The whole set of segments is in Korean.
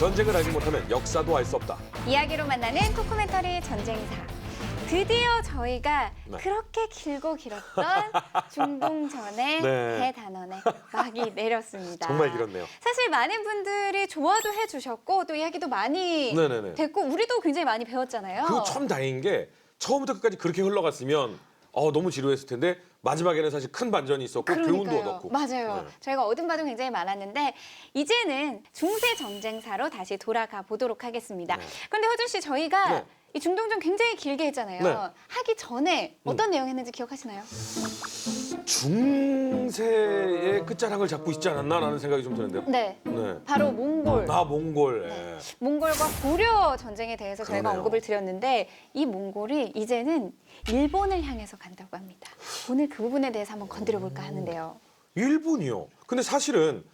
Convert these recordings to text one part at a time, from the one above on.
전쟁을 알지 못하면 역사도 알 수 없다. 이야기로 만나는 토크멘터리 전쟁사. 드디어 저희가 네. 그렇게 길고 길었던 중동전의 네. 대단원의 막이 내렸습니다. 정말 길었네요. 사실 많은 분들이 좋아도 해주셨고 또 이야기도 많이 네네네. 됐고 우리도 굉장히 많이 배웠잖아요. 그거 참 다행인 게 처음부터 끝까지 그렇게 흘러갔으면 너무 지루했을 텐데 마지막에는 사실 큰 반전이 있었고 교훈도 그러니까요. 얻었고. 맞아요. 네. 저희가 얻은 바도 굉장히 많았는데 이제는 중세 전쟁사로 다시 돌아가 보도록 하겠습니다. 네. 그런데 허준 씨 저희가 네. 이 중동전 굉장히 길게 했잖아요. 네. 하기 전에 어떤 내용 했는지 기억하시나요? 중세의 끝자락을 잡고 있지 않았나라는 생각이 좀 드는데요. 네. 네. 바로 몽골. 몽골. 네. 몽골과 고려 전쟁에 대해서 저희가 그러네요. 언급을 드렸는데 이 몽골이 이제는 일본을 향해서 간다고 합니다. 오늘 그 부분에 대해서 한번 건드려 볼까 하는데요. 일본이요. 근데 사실은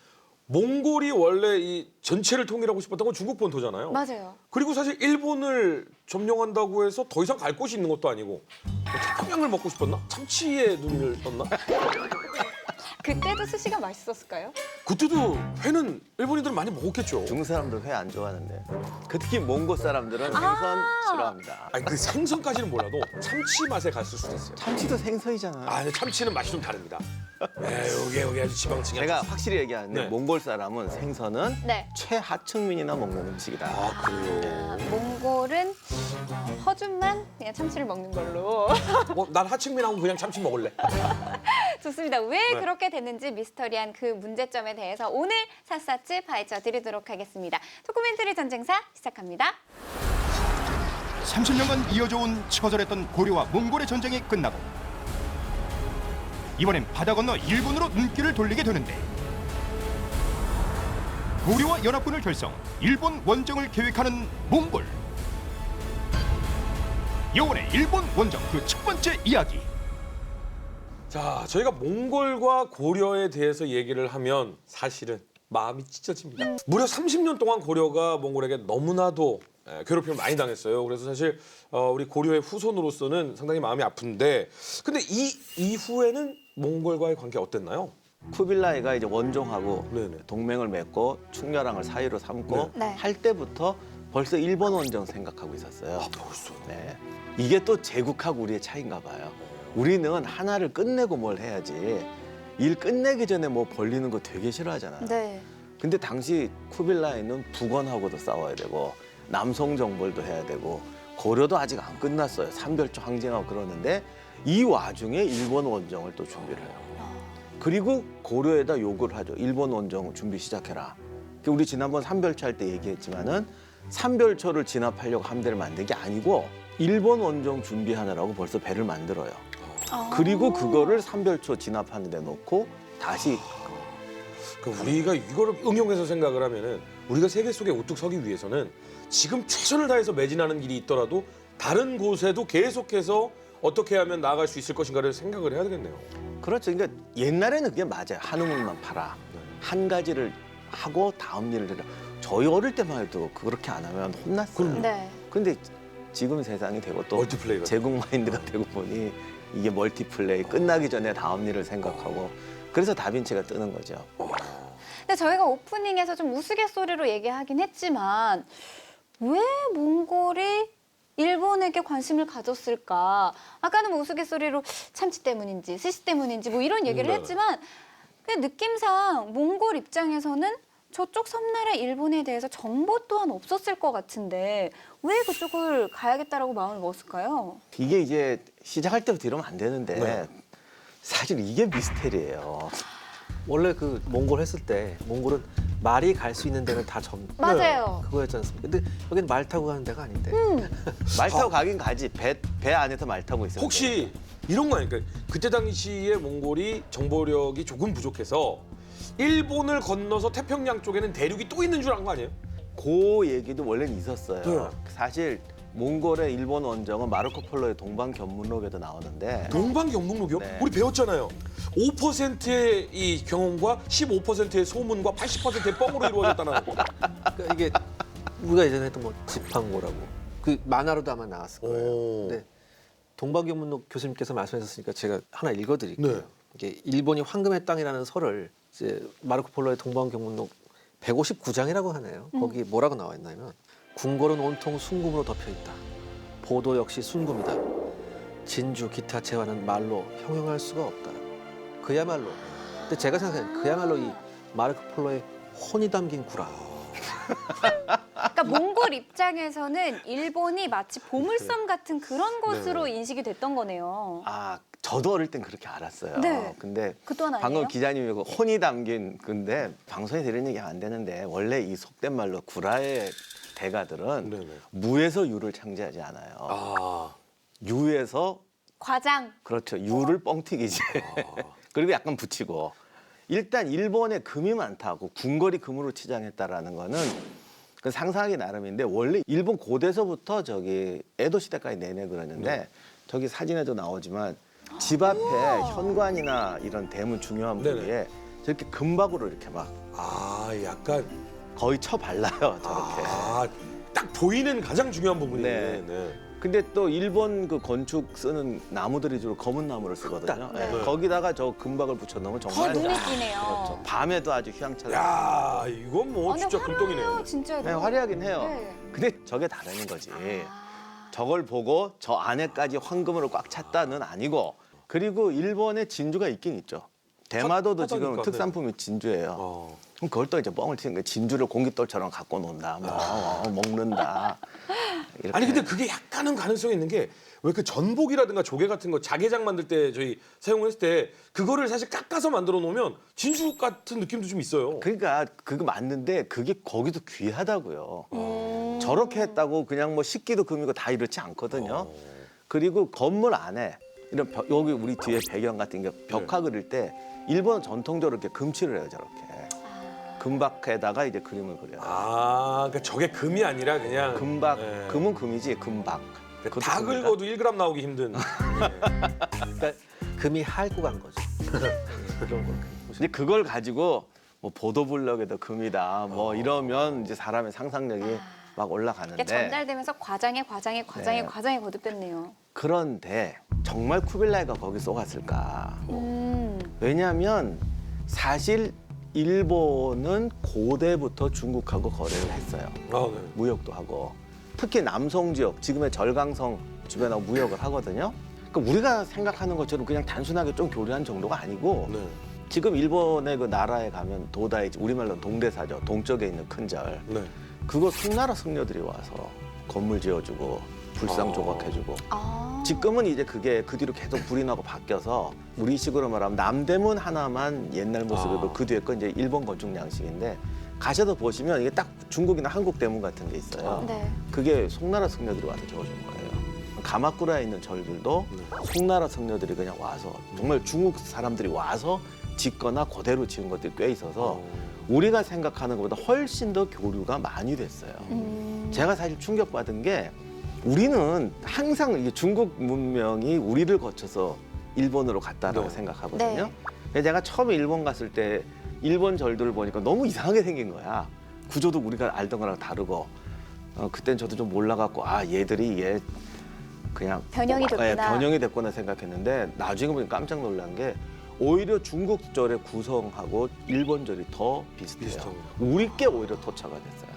몽골이 원래 이 전체를 통일하고 싶었던 건 중국 본토잖아요. 맞아요. 그리고 사실 일본을 점령한다고 해서 더 이상 갈 곳이 있는 것도 아니고 태평양을 먹고 싶었나? 참치에 눈을 떴나? 그때도 스시가 맛있었을까요? 그때도 회는 일본인들은 많이 먹었겠죠. 중국 사람들 회 안 좋아하는데 특히 몽골 사람들은 생선 싫어합니다. 아니 그 생선까지는 몰라도 참치 맛에 갔을 수도 있어요. 참치도 생선이잖아. 근데 참치는 맛이 좀 다릅니다. 여기 아주 지방층이. 제가 확실히 얘기하는데 네. 몽골 사람은 생선은 네. 최하층민이나 먹는 음식이다. 그래요. 몽골은 허준만 그냥 참치를 먹는 걸로. 난 하층민하고 그냥 참치 먹을래. 좋습니다. 왜 네. 그렇게 됐는지 미스터리한 그 문제점에 대해서 오늘 샅샅이 파헤쳐 드리도록 하겠습니다. 토크멘터리 전쟁사 시작합니다. 30년간 이어져온 처절했던 고려와 몽골의 전쟁이 끝나고 이번엔 바다 건너 일본으로 눈길을 돌리게 되는데 고려와 연합군을 결성, 일본 원정을 계획하는 몽골. 여원의 일본 원정 그 첫 번째 이야기. 자, 저희가 몽골과 고려에 대해서 얘기를 하면 사실은 마음이 찢어집니다. 무려 30년 동안 고려가 몽골에게 너무나도 괴롭힘을 많이 당했어요. 그래서 사실 우리 고려의 후손으로서는 상당히 마음이 아픈데, 근데 이 이후에는 몽골과의 관계 어땠나요? 쿠빌라이가 이제 원종하고 네네. 동맹을 맺고 충렬왕을 사위로 삼고 네. 할 때부터 벌써 일본 원정 생각하고 있었어요. 벌써. 네. 이게 또 제국하고 우리의 차이인가 봐요. 우리는 하나를 끝내고 뭘 해야지 일 끝내기 전에 뭐 벌리는 거 되게 싫어하잖아요. 네. 근데 당시 쿠빌라이는 북원하고도 싸워야 되고 남송 정벌도 해야 되고 고려도 아직 안 끝났어요. 삼별초 항쟁하고 그러는데 이 와중에 일본 원정을 또 준비를 해요. 그리고 고려에다 요구를 하죠. 일본 원정 준비 시작해라. 우리 지난번 삼별초 할 때 얘기했지만은 삼별초를 진압하려고 함대를 만든 게 아니고 일본 원정 준비하느라고 벌써 배를 만들어요. 그리고 그거를 삼별초 진압하는 데 놓고 다시 우리가 이거를 응용해서 생각을 하면은 우리가 세계 속에 우뚝 서기 위해서는 지금 최선을 다해서 매진하는 일이 있더라도 다른 곳에도 계속해서 어떻게 하면 나아갈 수 있을 것인가를 생각을 해야 되겠네요. 그렇죠. 그러니까 옛날에는 그게 맞아요. 한 우물만 팔아. 한 가지를 하고 다음 일을 해라. 저희 어릴 때만 해도 그렇게 안 하면 혼났어요. 네. 근데 지금 세상이 되고 또 멀티플레이가. 제국 마인드가 되고 보니 이게 멀티플레이 끝나기 전에 다음 일을 생각하고 그래서 다빈치가 뜨는 거죠. 근데 저희가 오프닝에서 좀 우스갯소리로 얘기하긴 했지만 왜 몽골이 일본에게 관심을 가졌을까? 아까는 뭐 우스갯소리로 참치 때문인지 스시 때문인지 뭐 이런 얘기를 네. 했지만 그냥 느낌상 몽골 입장에서는 저쪽 섬나라 일본에 대해서 정보 또한 없었을 것 같은데 왜 그쪽을 가야겠다라고 마음을 먹었을까요? 이게 이제 시작할 때부터 이러면 안 되는데 네. 사실 이게 미스테리예요. 원래 그 몽골 했을 때 몽골은 말이 갈 수 있는 데는 다 맞아요. 그거였지 않습니까? 근데 여기는 말 타고 가는 데가 아닌데. 말 타고 가긴 가지. 배 안에서 말 타고 있어요. 혹시 이런 거 아닐까요? 그때 당시에 몽골이 정보력이 조금 부족해서 일본을 건너서 태평양 쪽에는 대륙이 또 있는 줄 안 거 아니에요? 그 얘기도 원래는 있었어요. 네. 사실 몽골의 일본 원정은 마르코 폴로의 동방견문록에도 나오는데 동방경목록이요? 네. 우리 배웠잖아요. 5%의 이 경험과 15%의 소문과 80%의 뻥으로 이루어졌다는 거. 그러니까 이게 우리가 예전에 했던 뭐 지팡고라고 그 만화로도 아마 나왔을 거예요. 오. 근데 동방견문록 교수님께서 말씀하셨으니까 제가 하나 읽어드릴게요. 네. 이게 일본이 황금의 땅이라는 설을 이제 마르코 폴로의 동방견문록 159장이라고 하네요. 거기 뭐라고 나와 있냐면 궁궐은 온통 순금으로 덮여 있다. 보도 역시 순금이다. 진주 기타 재화는 말로 형용할 수가 없다. 그야말로. 근데 제가 생각하는 그야말로 이 마르코 폴로의 혼이 담긴 구라. 그러니까 몽골 입장에서는 일본이 마치 보물섬 같은 그런 곳으로 인식이 됐던 거네요. 아, 저도 어릴 땐 그렇게 알았어요. 네. 근데 그 또한 아니에요? 방금 기자님이 그 혼이 담긴 근데 방송에 들은 얘기가 안 되는데 원래 이 속된 말로 구라의 대가들은 네네. 무에서 유를 창제하지 않아요. 아, 유에서 과장. 그렇죠. 유를 뻥튀기지. 그리고 약간 붙이고. 일단 일본에 금이 많다고 궁궐이 금으로 치장했다라는 거는 그 상상하기 나름인데 원래 일본 고대서부터 저기 에도 시대까지 내내 그러는데 저기 사진에도 나오지만 집 앞에 현관이나 이런 대문 중요한 네네. 부위에 저렇게 금박으로 이렇게 막 아, 약간 거의 쳐 발라요 저렇게. 아, 딱 보이는 가장 중요한 부분이네. 네. 네. 근데 또 일본 그 건축 쓰는 나무들이 주로 검은 나무를 쓰거든요. 네. 네. 거기다가 저 금박을 붙여놓으면 더 정말 눈에 띄네요. 그렇죠. 밤에도 아주 휘황찬란. 야, 이건 뭐 아니, 진짜 화려해요, 금덩이네요. 진짜로. 네, 화려하긴 해요. 네. 근데 저게 다른 거지. 아. 저걸 보고 저 안에까지 황금으로 꽉 찼다는 아니고 그리고 일본에 진주가 있긴 있죠. 대마도도 지금 하다니까, 특산품이 진주예요. 어. 그럼 그걸 또 이제 뻥을 치는 거예요. 진주를 공깃돌처럼 갖고 논다, 뭐 먹는다. 이렇게. 아니 근데 그게 약간은 가능성이 있는 게 왜 그 전복이라든가 조개 같은 거 자개장 만들 때 저희 사용했을 때 그거를 사실 깎아서 만들어 놓으면 진주 같은 느낌도 좀 있어요. 그러니까 그거 맞는데 그게 거기도 귀하다고요. 음. 저렇게 했다고 그냥 뭐 식기도 금이고 다 이렇지 않거든요. 그리고 건물 안에 이런 여기 우리 뒤에 배경 같은 게 벽화 그릴 때 일본은 전통적으로 이렇게 금칠을 해요 저렇게. 금박에다가 이제 그림을 그려요. 아, 그러니까 저게 금이 아니라 그냥 금박, 네. 금은 금이지 금박. 그것도 다 금이다. 긁어도 1g 나오기 힘든. 그러니까 금이 핥고 간 거죠. 이런 거. 근데 그걸 가지고 뭐 보도블럭에도 금이다 뭐 이러면 이제 사람의 상상력이 막 올라가는데 이게 전달되면서 과장에 네. 거듭됐네요. 그런데 정말 쿠빌라이가 거기 쏘갔을까? 왜냐하면 사실 일본은 고대부터 중국하고 거래를 했어요. 아, 네. 무역도 하고 특히 남송 지역 지금의 절강성 주변하고 무역을 하거든요. 그러니까 우리가 생각하는 것처럼 그냥 단순하게 좀 교류한 정도가 아니고 네. 지금 일본의 그 나라에 가면 도다이지 우리말로 동대사죠. 동쪽에 있는 큰 절. 네. 그거 송나라 승려들이 와서 건물 지어주고 불상 조각해주고 아. 지금은 이제 그게 그 뒤로 계속 불이 나고 바뀌어서 우리식으로 말하면 남대문 하나만 옛날 모습이고 아. 그 뒤에 건 이제 일본 건축 양식인데 가셔서 보시면 이게 딱 중국이나 한국 대문 같은 게 있어요. 네. 그게 송나라 승려들이 와서 지어준 거예요. 가마쿠라에 있는 절들도 송나라 승려들이 그냥 와서 정말 중국 사람들이 와서 짓거나 그대로 지은 것들이 꽤 있어서 우리가 생각하는 것보다 훨씬 더 교류가 많이 됐어요. 제가 사실 충격받은 게 우리는 항상 이게 중국 문명이 우리를 거쳐서 일본으로 갔다라고 네. 생각하거든요. 네. 근데 제가 처음에 일본 갔을 때 일본 절들을 보니까 너무 이상하게 생긴 거야. 구조도 우리가 알던 거랑 다르고 그땐 저도 좀 몰라갖고 아 얘들이 얘 그냥 변형이 됐구나. 변형이 됐구나 생각했는데 나중에 보니까 깜짝 놀란 게 오히려 중국 절의 구성하고 일본 절이 더 비슷해요. 비슷하구나. 우리께 오히려 토착가 됐어요.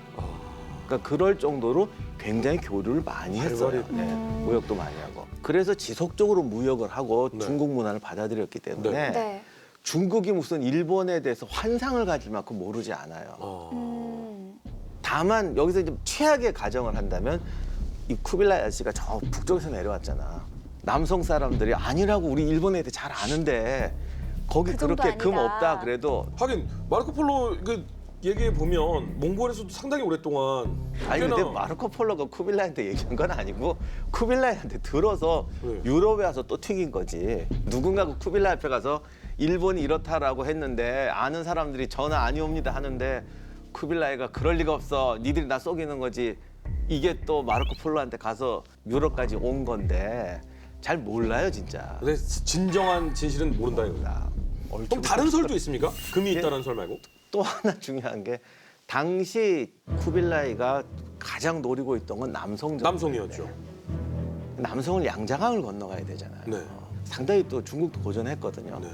그러니까 그럴 정도로 굉장히 교류를 많이 했어요. 활발히. 네, 무역도 많이 하고. 그래서 지속적으로 무역을 하고 네. 중국 문화를 받아들였기 때문에 네. 중국이 무슨 일본에 대해서 환상을 가질 만큼 모르지 않아요. 다만 여기서 이제 최악의 가정을 한다면 이 쿠빌라이 아저씨가 저 북쪽에서 내려왔잖아. 남성 사람들이 아니라고 우리 일본에 대해 잘 아는데 거기 그 정도 그렇게 금 아니다. 없다 그래도 하긴 마르코폴로 그 얘기해 보면 몽골에서도 상당히 오랫동안 아니 꽤나- 근데 마르코 폴로가 쿠빌라이한테 얘기한 건 아니고 쿠빌라이한테 들어서 네. 유럽에 와서 또 튀긴 거지. 누군가가 쿠빌라이 앞에 가서 일본이 이렇다라고 했는데 아는 사람들이 전화 아니옵니다 하는데 쿠빌라이가 그럴 리가 없어. 니들이 나 속이는 거지. 이게 또 마르코 폴로한테 가서 유럽까지 온 건데 잘 몰라요 진짜. 근데 진정한 진실은 모른다 이거다. 그럼 다른 설도 있습니까? 금이 예. 있다는 설 말고? 또 하나 중요한 게 당시 쿠빌라이가 가장 노리고 있던 건 남성 남성이었죠. 남성을 양자강을 건너가야 되잖아요. 네. 상당히 또 중국도 고전했거든요. 네.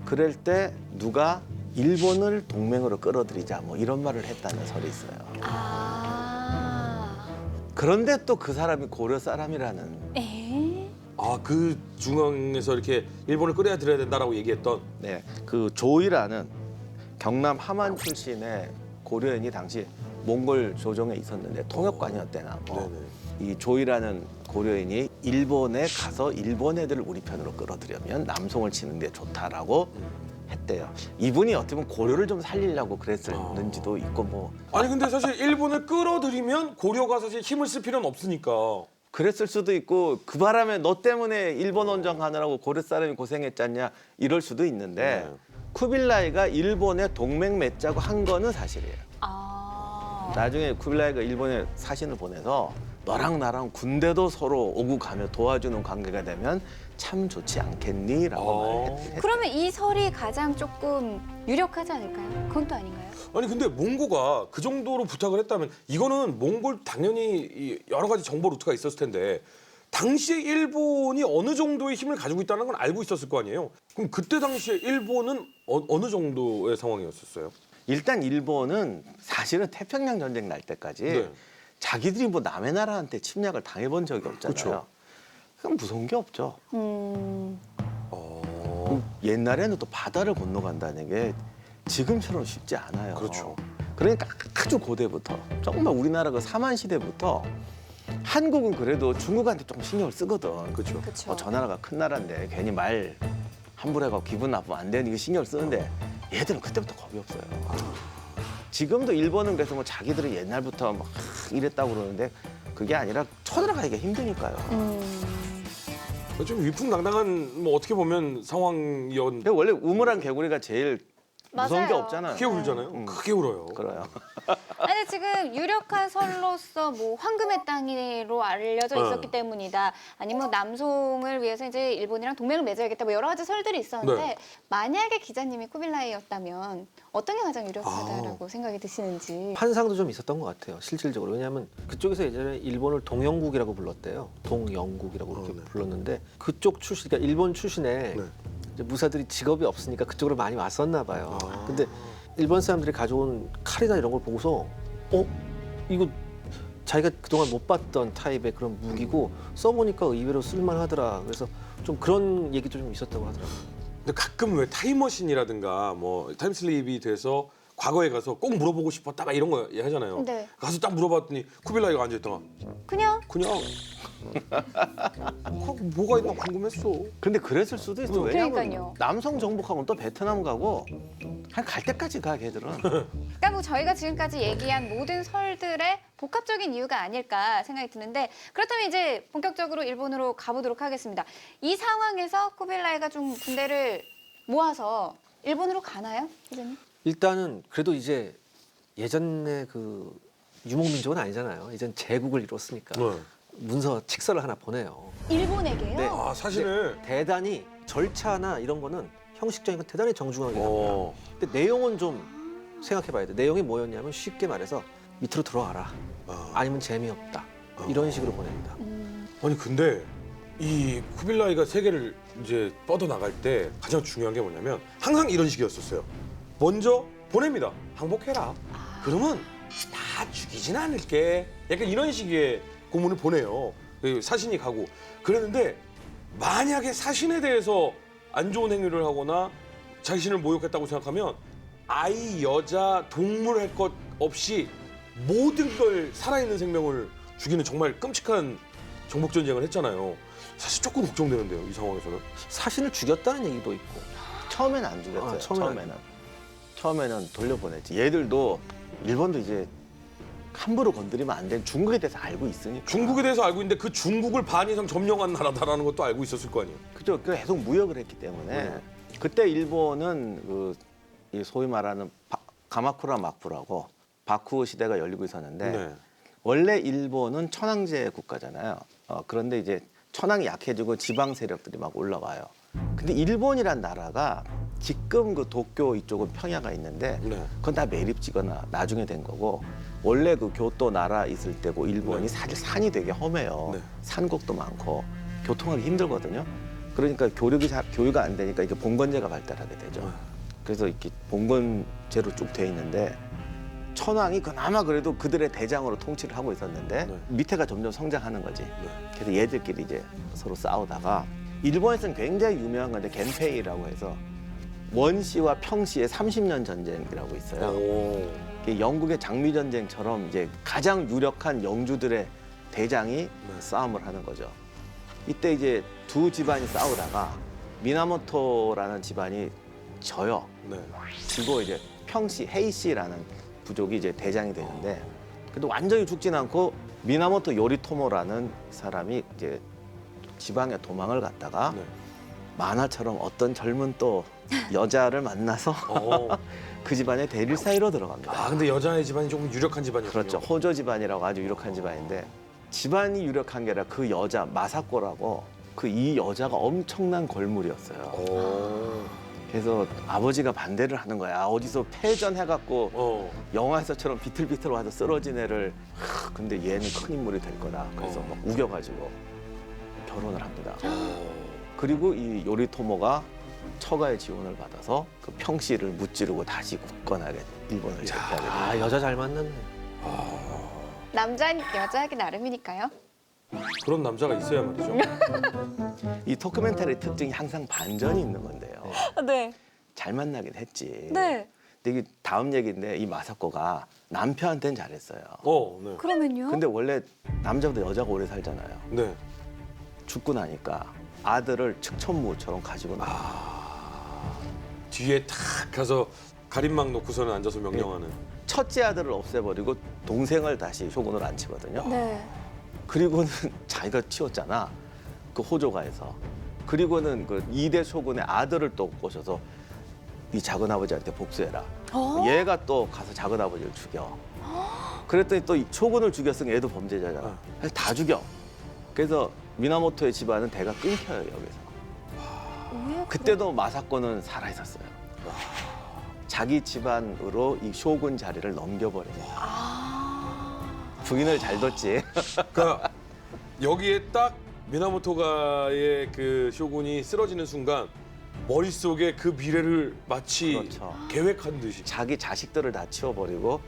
그럴 때 누가 일본을 동맹으로 끌어들이자 뭐 이런 말을 했다는 설이 있어요. 아, 그런데 또 그 사람이 고려 사람이라는 에? 아, 그 중앙에서 이렇게 일본을 끌어야 들여야 된다라고 얘기했던. 네, 그 조이라는 경남 함안 출신의 고려인이 당시 몽골 조정에 있었는데 통역관이었대나 뭐. 네네. 이 조이라는 고려인이 일본에 가서 일본 애들을 우리 편으로 끌어들이면 남송을 치는 데 좋다라고 했대요. 이분이 어떻게 보면 고려를 좀 살리려고 그랬을는지도 있고 뭐 아니 근데 사실 일본을 끌어들이면 고려가 사실 힘을 쓸 필요는 없으니까. 그랬을 수도 있고 그 바람에 너 때문에 일본 원정 가느라고 고려 사람이 고생했잖냐 이럴 수도 있는데 네. 쿠빌라이가 일본에 동맹 맺자고 한 거는 사실이에요. 아. 나중에 쿠빌라이가 일본에 사신을 보내서 너랑 나랑 군대도 서로 오고 가며 도와주는 관계가 되면 참 좋지 않겠니라고 말했대. 그러면 이 설이 가장 조금 유력하지 않을까요? 그건 또 아닌가요? 아니 근데 몽고가 그 정도로 부탁을 했다면 이거는 몽골 당연히 이 여러 가지 정보 루트가 있었을 텐데 당시에 일본이 어느 정도의 힘을 가지고 있다는 건 알고 있었을 거 아니에요? 그럼 그때 당시에 일본은 어느 정도의 상황이었었어요? 일단 일본은 사실은 태평양 전쟁 날 때까지 네. 자기들이 뭐 남의 나라한테 침략을 당해본 적이 없잖아요. 그쵸. 그럼 무서운 게 없죠. 어... 옛날에는 또 바다를 건너간다는 게 지금처럼 쉽지 않아요. 그렇죠. 그러니까 아주 고대부터 정말 우리나라 그 사만 시대부터 한국은 그래도 중국한테 좀 신경을 쓰거든. 그렇죠. 그렇죠. 저 나라가 큰 나라인데 괜히 말 함부로 해가 기분 나쁘면 안 되는 게 신경을 쓰는데 얘들은 그때부터 겁이 없어요. 지금도 일본은 그래서 뭐 자기들은 옛날부터 막 이랬다고 그러는데 그게 아니라 쳐들어가기가 힘드니까요. 좀 위풍당당한 뭐 어떻게 보면 상황이었. 근데 원래 우물안 개구리가 제일 무서운 게 맞아요. 없잖아요. 크게 울잖아요. 크게 울어요. 그래요. 아니 지금 유력한 설로서 뭐 황금의 땅으로 알려져 있었기 때문이다. 아니면 남송을 위해서 이제 일본이랑 동맹을 맺어야겠다. 뭐 여러 가지 설들이 있었는데 네. 만약에 기자님이 쿠빌라이였다면 어떤 게 가장 유력하다라고 생각이 드시는지. 환상도 좀 있었던 것 같아요. 실질적으로. 왜냐하면 그쪽에서 예전에 일본을 동영국이라고 불렀대요. 동영국이라고 그렇게 네. 불렀는데 그쪽 출신, 그러니까 일본 출신의 네. 이제 무사들이 직업이 없으니까 그쪽으로 많이 왔었나 봐요. 근데 일본 사람들이 가져온 칼이나 이런 걸 보고서 이거 자기가 그동안 못 봤던 타입의 그런 무기고 써보니까 의외로 쓸만하더라. 그래서 좀 그런 얘기도 좀 있었다고 하더라고요. 근데 가끔 왜 타임머신이라든가 뭐 타임슬립이 돼서 과거에 가서 꼭 물어보고 싶었다 막 이런 거 하잖아요. 네. 가서 딱 물어봤더니 쿠빌라이가 앉아있다가 그냥 그냥 뭐가 있나 궁금했어. 근데 그랬을 수도 있어. 왜냐면 그러니까요. 남성 정복하고는 또 베트남 가고 한 갈 때까지 가 걔들은. 그러니까 뭐 저희가 지금까지 얘기한 모든 설들의 복합적인 이유가 아닐까 생각이 드는데 그렇다면 이제 본격적으로 일본으로 가보도록 하겠습니다. 이 상황에서 쿠빌라이가 좀 군대를 모아서 일본으로 가나요, 기자님? 일단은 그래도 이제 예전에 그 유목민족은 아니잖아요. 이젠 제국을 이뤘으니까 네. 문서 칙서를 하나 보내요. 일본에게요? 네. 아 사실은 대단히 절차나 이런 거는 형식적인 건 대단히 정중하게 합니다. 어. 근데 내용은 좀 생각해봐야 돼. 내용이 뭐였냐면 쉽게 말해서 밑으로 들어와라. 아니면 재미없다. 이런 식으로 보냅니다. 아니 근데 이 쿠빌라이가 세계를 이제 뻗어 나갈 때 가장 중요한 게 뭐냐면 항상 이런 식이었었어요. 먼저 보냅니다. 항복해라. 그러면 다 죽이진 않을게. 약간 이런 식의 고문을 보내요. 그 사신이 가고 그랬는데 만약에 사신에 대해서 안 좋은 행위를 하거나 자신을 모욕했다고 생각하면 아이, 여자, 동물 할 것 없이 모든 걸 살아있는 생명을 죽이는 정말 끔찍한 정복 전쟁을 했잖아요. 사실 조금 걱정되는데요, 이 상황에서는. 사신을 죽였다는 얘기도 있고. 처음에는 안 죽였어요. 아, 처음에는 돌려보냈지. 얘들도 일본도 이제 함부로 건드리면 안 되는 중국에 대해서 알고 있으니까. 중국에 대해서 알고 있는데 그 중국을 반 이상 점령한 나라다라는 것도 알고 있었을 거 아니에요. 그죠. 계속 무역을 했기 때문에 그때 일본은 이 소위 말하는 가마쿠라 막부라고 바쿠 시대가 열리고 있었는데 네. 원래 일본은 천황제 국가잖아요. 그런데 이제 천황이 약해지고 지방 세력들이 막 올라와요. 근데 일본이란 나라가 지금 그 도쿄 이쪽은 평야가 있는데 네. 그건 다 매립지거나 나중에 된 거고 원래 그 교토 나라 있을 때고 일본이 네. 사실 산이 되게 험해요. 네. 산곡도 많고 교통하기 힘들거든요. 그러니까 교육이 안 되니까 이게 봉건제가 발달하게 되죠. 그래서 이렇게 봉건제로 쭉 돼 있는데 천황이 그나마 그래도 그들의 대장으로 통치를 하고 있었는데 네. 밑에가 점점 성장하는 거지. 네. 그래서 얘들끼리 이제 서로 싸우다가 일본에서는 굉장히 유명한 건데 겐페이라고 해서 원시와 평시의 30년 전쟁이라고 있어요. 오. 이게 영국의 장미 전쟁처럼 이제 가장 유력한 영주들의 대장이 네. 싸움을 하는 거죠. 이때 이제 두 집안이 싸우다가 미나모토라는 집안이 져요. 네. 지고 이제 평시 헤이시라는 부족이 이제 대장이 되는데 그래도 완전히 죽진 않고 미나모토 요리토모라는 사람이 이제 지방에 도망을 갔다가 네. 만화처럼 어떤 젊은 또 여자를 만나서 어. 그 집안의 대릴 사이로 들어갑니다. 아 근데 여자의 집안이 조금 유력한 집안이었군요. 그렇죠. 호조 집안이라고 아주 유력한 집안인데 집안이 유력한 게 아니라 그 여자 마사코라고 그 이 여자가 엄청난 걸물이었어요. 오. 그래서 아버지가 반대를 하는 거야. 어디서 패전해갖고 어. 영화에서처럼 비틀비틀 와서 쓰러진 애를 근데 얘는 큰 인물이 될 거다. 그래서 막 우겨가지고 결혼을 합니다. 그리고 이 요리토모가 처가의 지원을 받아서 그 평시를 무찌르고 다시 굳건하게 일본을 제패하게 됩니다. 아 여자 잘 만났네. 남자는 여자하기 나름이니까요. 그런 남자가 있어야 말이죠. 이 다큐멘터리 특징이 항상 반전이 있는 건데요. 네. 잘 만나긴 했지. 네. 근데 이게 다음 얘기인데 이 마사코가 남편한테는 잘했어요. 네. 그러면요? 근데 원래 남자보다 여자가 오래 살잖아요. 네. 죽고 나니까 아들을 측천무처럼 가지고 나. 뒤에 탁 가서 가림막 놓고서는 앉아서 명령하는. 첫째 아들을 없애버리고 동생을 다시 쇼군으로 앉히거든요. 네. 그리고는 자기가 치웠잖아. 그 호조가에서. 그리고는 그 2대 쇼군의 아들을 또 꼬셔서 네 작은 아버지한테 복수해라. 어? 얘가 또 가서 작은 아버지를 죽여. 그랬더니 또 쇼군을 죽였으니 얘도 범죄자잖아. 어. 그래서 다 죽여. 그래서 미나모토의 집안은 대가 끊겨요 여기서. 왜 그때도 마사코는 살아 있었어요. 자기 집안으로 이 쇼군 자리를 넘겨버립니다. 부인을 잘 뒀지. 그러니까 여기에 딱 미나모토가의 그 쇼군이 쓰러지는 순간 머릿속에 그 미래를 마치 그렇죠. 계획한 듯이. 자기 자식들을 다 치워버리고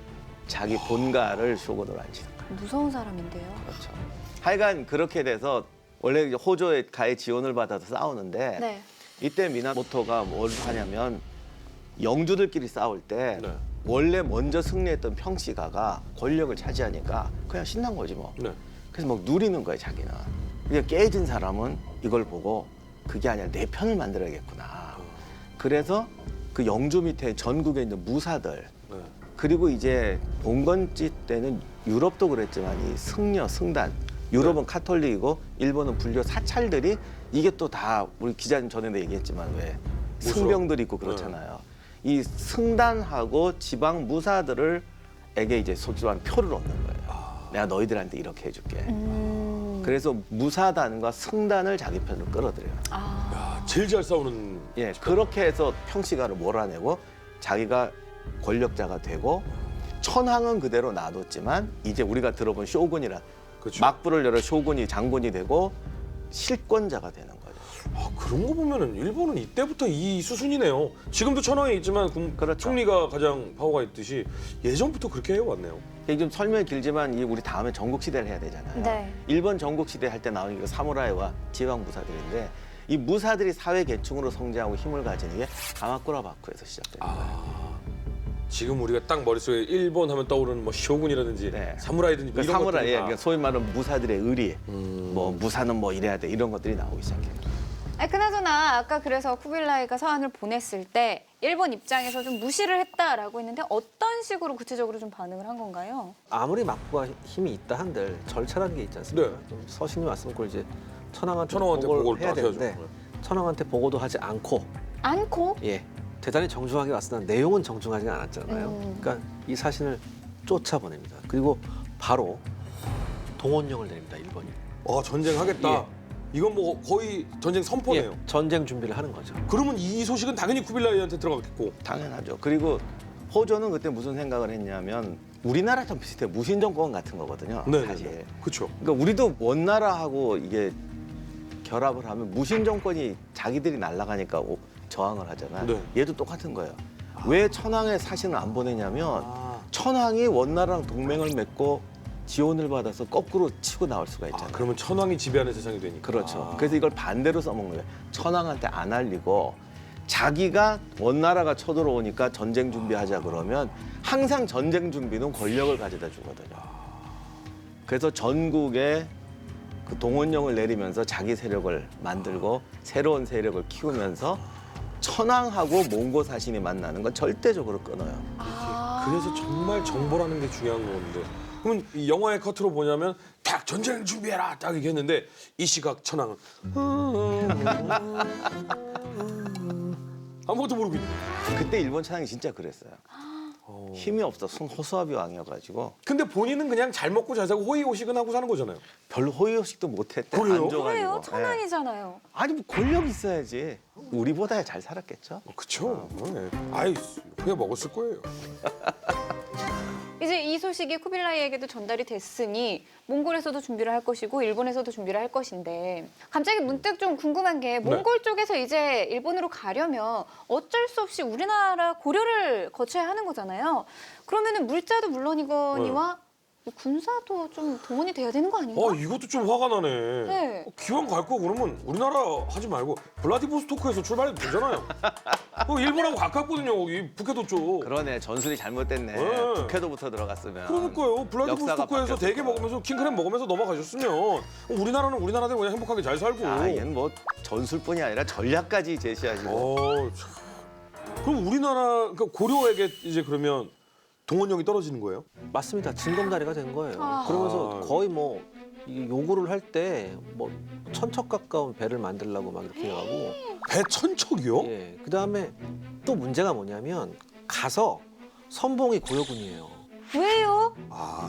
자기 본가를 쇼군으로 앉히는 거예요. 무서운 사람인데요. 그렇죠. 하여간 그렇게 돼서 원래 이제 호조의 가의 지원을 받아서 싸우는데 네. 이때 미나모토가 뭘 하냐면 영주들끼리 싸울 때 네. 원래 먼저 승리했던 평시가가 권력을 차지하니까 그냥 신난 거지 뭐. 네. 그래서 막 누리는 거야 자기는. 이게 깨진 사람은 이걸 보고 그게 아니라 내 편을 만들어야겠구나. 그래서 그 영주 밑에 전국에 있는 무사들 네. 그리고 이제 봉건지 때는 유럽도 그랬지만 이 승려 승단 유럽은 카톨릭이고 일본은 불교 사찰들이 이게 또 다 우리 기자님 전에도 얘기했지만 왜 승병들 있고 그렇잖아요. 이 승단하고 지방 무사들을에게 이제 소주한 표를 얻는 거예요. 내가 너희들한테 이렇게 해줄게. 그래서 무사단과 승단을 자기 편으로 끌어들여요. 아. 야, 제일 잘 싸우는. 예, 그렇게 해서 평시가를 몰아내고 자기가 권력자가 되고 천황은 그대로 놔뒀지만 이제 우리가 들어본 쇼군이라 그렇죠. 막부를 열어 쇼군이 장군이 되고 실권자가 되는 거죠. 아, 그런 거 보면은 일본은 이때부터 이 수순이네요. 지금도 천황이 있지만 그렇죠. 총리가 가장 파워가 있듯이 예전부터 그렇게 해왔네요. 이게 좀 설명이 길지만 이 우리 다음에 전국 시대를 해야 되잖아요. 네. 일본 전국 시대 할 때 나오는 게 사무라이와 지방 무사들인데 이 무사들이 사회 계층으로 성장하고 힘을 가지는 게 가마쿠라 바쿠에서 시작된 거예요. 지금 우리가 딱 머릿속에 일본 하면 떠오르는 뭐 쇼군이라든지 네. 사무라이든지 뭐 그러니까 이런 사무라이, 것들이 다. 그러니까 소위 말하는 무사들의 의리, 뭐 무사는 뭐 이래야 돼 이런 것들이 나오기 시작해요. 아니, 그나저나 아까 그래서 쿠빌라이가 서한을 보냈을 때 일본 입장에서 좀 무시를 했다라고 했는데 어떤 식으로 구체적으로 좀 반응을 한 건가요? 아무리 막부가 힘이 있다 한들 절차라는 게 있지 않습니까? 네. 좀 서신이 왔으면 그걸 이제 천황한테 천황한테 보고를 해야 딱 해야죠. 되는데 네. 천황한테 보고도 하지 않고 않고? 예 대단히 정중하게 왔으나 내용은 정중하지가 않았잖아요. 그러니까 이 사신을 쫓아보냅니다. 그리고 바로 동원령을 내립니다. 일본이. 전쟁하겠다. 이건 뭐 거의 전쟁 선포네요. 예, 전쟁 준비를 하는 거죠. 그러면 이 소식은 당연히 쿠빌라이한테 들어갔겠고. 당연하죠. 그리고 호조는 그때 무슨 생각을 했냐면 우리나라랑 비슷해 무신 정권 같은 거거든요. 사실. 그렇죠. 그러니까 우리도 원나라하고 이게 결합을 하면 무신 정권이 자기들이 날아가니까 저항을 하잖아. 네. 얘도 똑같은 거예요. 왜 천황의 사신을 안 보내냐면 아, 천황이 원나라랑 동맹을 맺고 지원을 받아서 거꾸로 치고 나올 수가 있잖아요. 그러면 천황이 지배하는 세상이 되니까. 그렇죠. 아. 그래서 이걸 반대로 써먹는 거예요. 천황한테 안 알리고 자기가 원나라가 쳐들어오니까 전쟁 준비하자 그러면 항상 전쟁 준비는 권력을 가져다 주거든요. 그래서 전국에 그 동원령을 내리면서 자기 세력을 만들고 새로운 세력을 키우면서 천황하고 몽고 사신이 만나는 건 절대적으로 끊어요. 그래서 정말 정보라는 게 중요한 건데. 그러면 이 영화의 커트로 보냐면 딱 전쟁 준비해라 딱 이렇게 했는데 이 시각 천황은 아무것도 모르고 있는 거야. 그때 일본 천황이 진짜 그랬어요. 힘이 없어. 손호수아비 왕이어가지고 근데 본인은 그냥 잘 먹고 잘 사고 호의호식은 하고 사는 거잖아요. 별로 호의호식도 못했대. 그래요? 안 줘가지고. 그래요? 예. 천황이잖아요. 아니 뭐 권력 있어야지. 우리보다 잘 살았겠죠. 그쵸. 네. 아이 후회 먹었을 거예요. 이제 이 소식이 쿠빌라이에게도 전달이 됐으니 몽골에서도 준비를 할 것이고 일본에서도 준비를 할 것인데 갑자기 문득 좀 궁금한 게 몽골 쪽에서 이제 일본으로 가려면 어쩔 수 없이 우리나라 고려를 거쳐야 하는 거잖아요. 그러면은 물자도 물론이거니와 군사도 좀 동원이 돼야 되는 거 아닌가? 이것도 좀 화가 나네. 네. 기왕 갈 거 그러면 우리나라 하지 말고 블라디보스토크에서 출발해도 되잖아요. 일본하고 가깝거든요. 거기 북해도 쪽. 그러네. 전술이 잘못됐네. 네. 북해도부터 들어갔으면. 그러니까요. 역사가 블라디보스토크에서 바뀌었을 대게 거야. 먹으면서 킹크랩 먹으면서 넘어가셨으면 우리나라는 우리나라대로 그냥 행복하게 잘 살고. 아, 얘는 뭐 전술뿐이 아니라 전략까지 제시하시고. 참. 그럼 우리나라 그러니까 고려에게 이제 그러면 동원령이 떨어지는 거예요? 맞습니다. 징검다리가 된 거예요. 아. 그러면서 거의 뭐 이 요구를 할 때 뭐 천척 가까운 배를 만들라고 막 이렇게 하고 배 천척이요? 예. 그다음에 또 문제가 뭐냐면 가서 선봉이 고려군이에요. 왜요?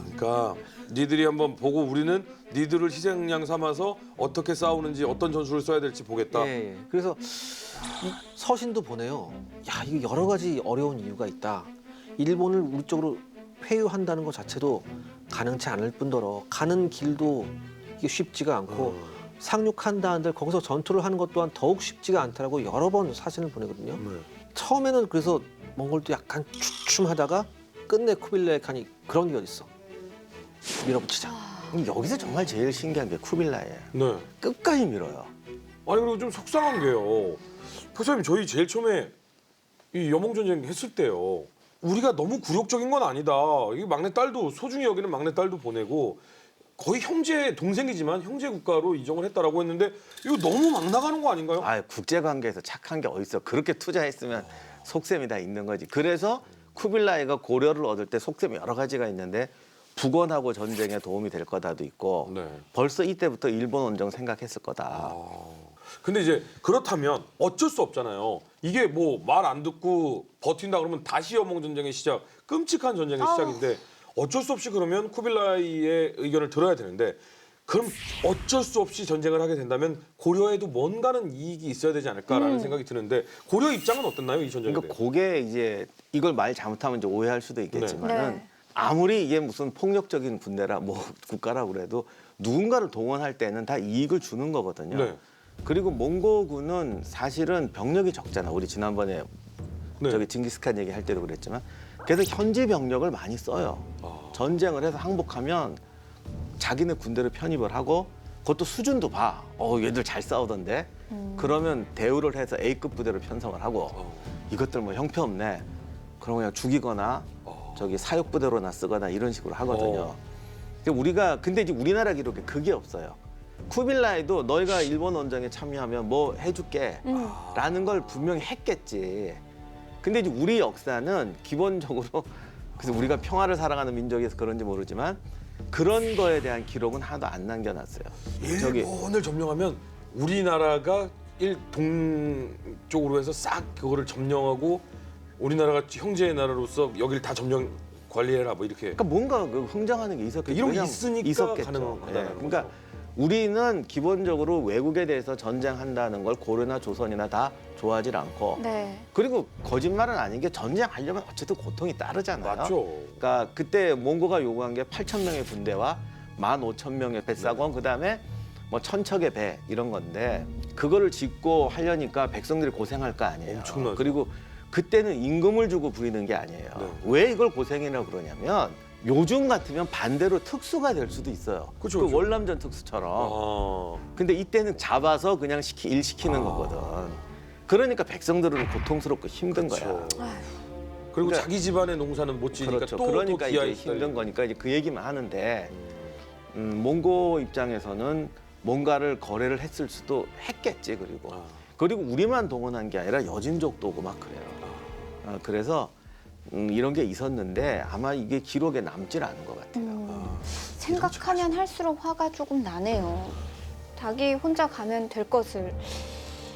그러니까 니들이 한번 보고 우리는 니들을 희생양 삼아서 어떻게 싸우는지 어떤 전술을 써야 될지 보겠다. 예, 예. 그래서 이 서신도 보내요. 야, 이거 여러 가지 어려운 이유가 있다. 일본을 우리 쪽으로 회유한다는 것 자체도 가능치 않을 뿐더러 가는 길도 이게 쉽지가 않고 상륙한다 한들 거기서 전투를 하는 것 또한 더욱 쉽지가 않다라고 여러 번 사신을 보내거든요. 네. 처음에는 그래서 몽골도 약간 주춤하다가 끝내 쿠빌라이 칸이 그런 게 어딨어. 밀어붙이자. 그럼 여기서 정말 제일 신기한 게 쿠빌라이예요. 네. 끝까지 밀어요. 아니 그리고 좀 속상한 게요. 포사님 저희 제일 처음에 이 여몽전쟁 했을 때요. 우리가 너무 굴욕적인 건 아니다. 이 막내딸도 소중히 여기는 막내딸도 보내고 거의 형제 동생이지만 형제 국가로 이정을 했다라고 했는데 이거 너무 막 나가는 거 아닌가요? 아, 국제 관계에서 착한 게 어딨어. 그렇게 투자했으면 속셈이 다 있는 거지. 그래서 쿠빌라이가 고려를 얻을 때 속셈이 여러 가지가 있는데 북원하고 전쟁에 도움이 될 거다도 있고 네. 벌써 이때부터 일본 원정 생각했을 거다. 근데 이제 그렇다면 어쩔 수 없잖아요. 이게 뭐 말 안 듣고 버틴다 그러면 다시 여몽전쟁의 시작, 끔찍한 전쟁의 시작인데 어쩔 수 없이 그러면 쿠빌라이의 의견을 들어야 되는데 그럼 어쩔 수 없이 전쟁을 하게 된다면 고려에도 뭔가는 이익이 있어야 되지 않을까라는 생각이 드는데 고려 입장은 어땠나요 이 전쟁에 그러니까 대해? 그게 이제 이걸 말 잘못하면 이제 오해할 수도 있겠지만은 네. 아무리 이게 무슨 폭력적인 군대라 뭐 국가라 그래도 누군가를 동원할 때는 다 이익을 주는 거거든요. 네. 그리고 몽고군은 사실은 병력이 적잖아. 우리 지난번에 네. 저기 징기스칸 얘기할 때도 그랬지만 그래서 현지 병력을 많이 써요. 전쟁을 해서 항복하면 자기네 군대를 편입을 하고 그것도 수준도 봐. 얘들 잘 싸우던데. 그러면 대우를 해서 A급 부대로 편성을 하고 이것들 뭐 형편없네. 그럼 그냥 죽이거나 저기 사육 부대로나 쓰거나 이런 식으로 하거든요. 근데 이제 우리나라 기록에 그게 없어요. 쿠빌라이도 너희가 일본 원정에 참여하면 뭐 해줄게 라는 걸 분명히 했겠지. 근데 이제 우리 역사는 기본적으로 그래서 우리가 평화를 사랑하는 민족이어서 그런지 모르지만 그런 거에 대한 기록은 하나도 안 남겨놨어요. 일본을 점령하면 우리나라가 동쪽으로 해서 싹 그거를 점령하고 우리나라가 형제의 나라로서 여기를 다 점령 관리해라 뭐 이렇게. 그러니까 뭔가 그 흥정하는 게 있었겠죠. 이런 게 그냥 있으니까 있었겠죠. 가능하다는 그러니까 거죠. 우리는 기본적으로 외국에 대해서 전쟁한다는 걸 고려나 조선이나 다 좋아하지 않고 네. 그리고 거짓말은 아닌 게 전쟁하려면 어쨌든 고통이 따르잖아요. 맞죠. 그러니까 그때 몽고가 요구한 게 8,000명의 군대와 15,000명의 뱃사권 그다음에 뭐 천척의 배 이런 건데 그거를 짓고 하려니까 백성들이 고생할 거 아니에요. 엄청나죠. 그리고 그때는 임금을 주고 부리는 게 아니에요. 네. 왜 이걸 고생이라고 그러냐면 요즘 같으면 반대로 특수가 될 수도 있어요. 그쵸, 그 그쵸. 월남전 특수처럼. 아, 근데 이때는 잡아서 그냥 일 시키는 거거든. 그러니까 백성들은 고통스럽고 힘든 거야. 그렇죠. 그리고 그러니까- 자기 집안의 농사는 못 지니까 그렇죠. 또 그러니까 또 이제 기아에 힘든 거니까 이제 그 얘기만 하는데 음. 몽고 입장에서는 뭔가를 거래를 했을 수도 했겠지. 그리고 아. 그리고 우리만 동원한 게 아니라 여진족도 오고 막 그래요. 그래서 이런 게 있었는데 아마 이게 기록에 남질 않은 것 같아요. 생각하면 할수록 화가 조금 나네요. 자기 혼자 가면 될 것을.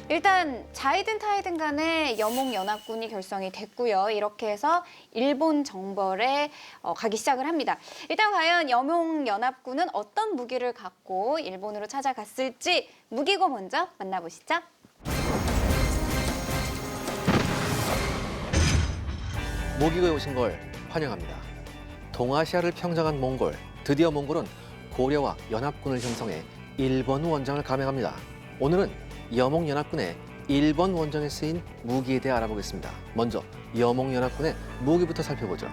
일단 자이든 타이든 간에 여몽연합군이 결성이 됐고요. 이렇게 해서 일본 정벌에 가기 시작을 합니다. 일단 과연 여몽연합군은 어떤 무기를 갖고 일본으로 찾아갔을지 무기고 먼저 만나보시죠. 모기고에 오신 걸 환영합니다. 동아시아를 평정한 몽골, 드디어 몽골은 고려와 연합군을 형성해 일본 원정을 감행합니다. 오늘은 여몽연합군의 일본 원정에 쓰인 무기에 대해 알아보겠습니다. 먼저 여몽연합군의 무기부터 살펴보죠.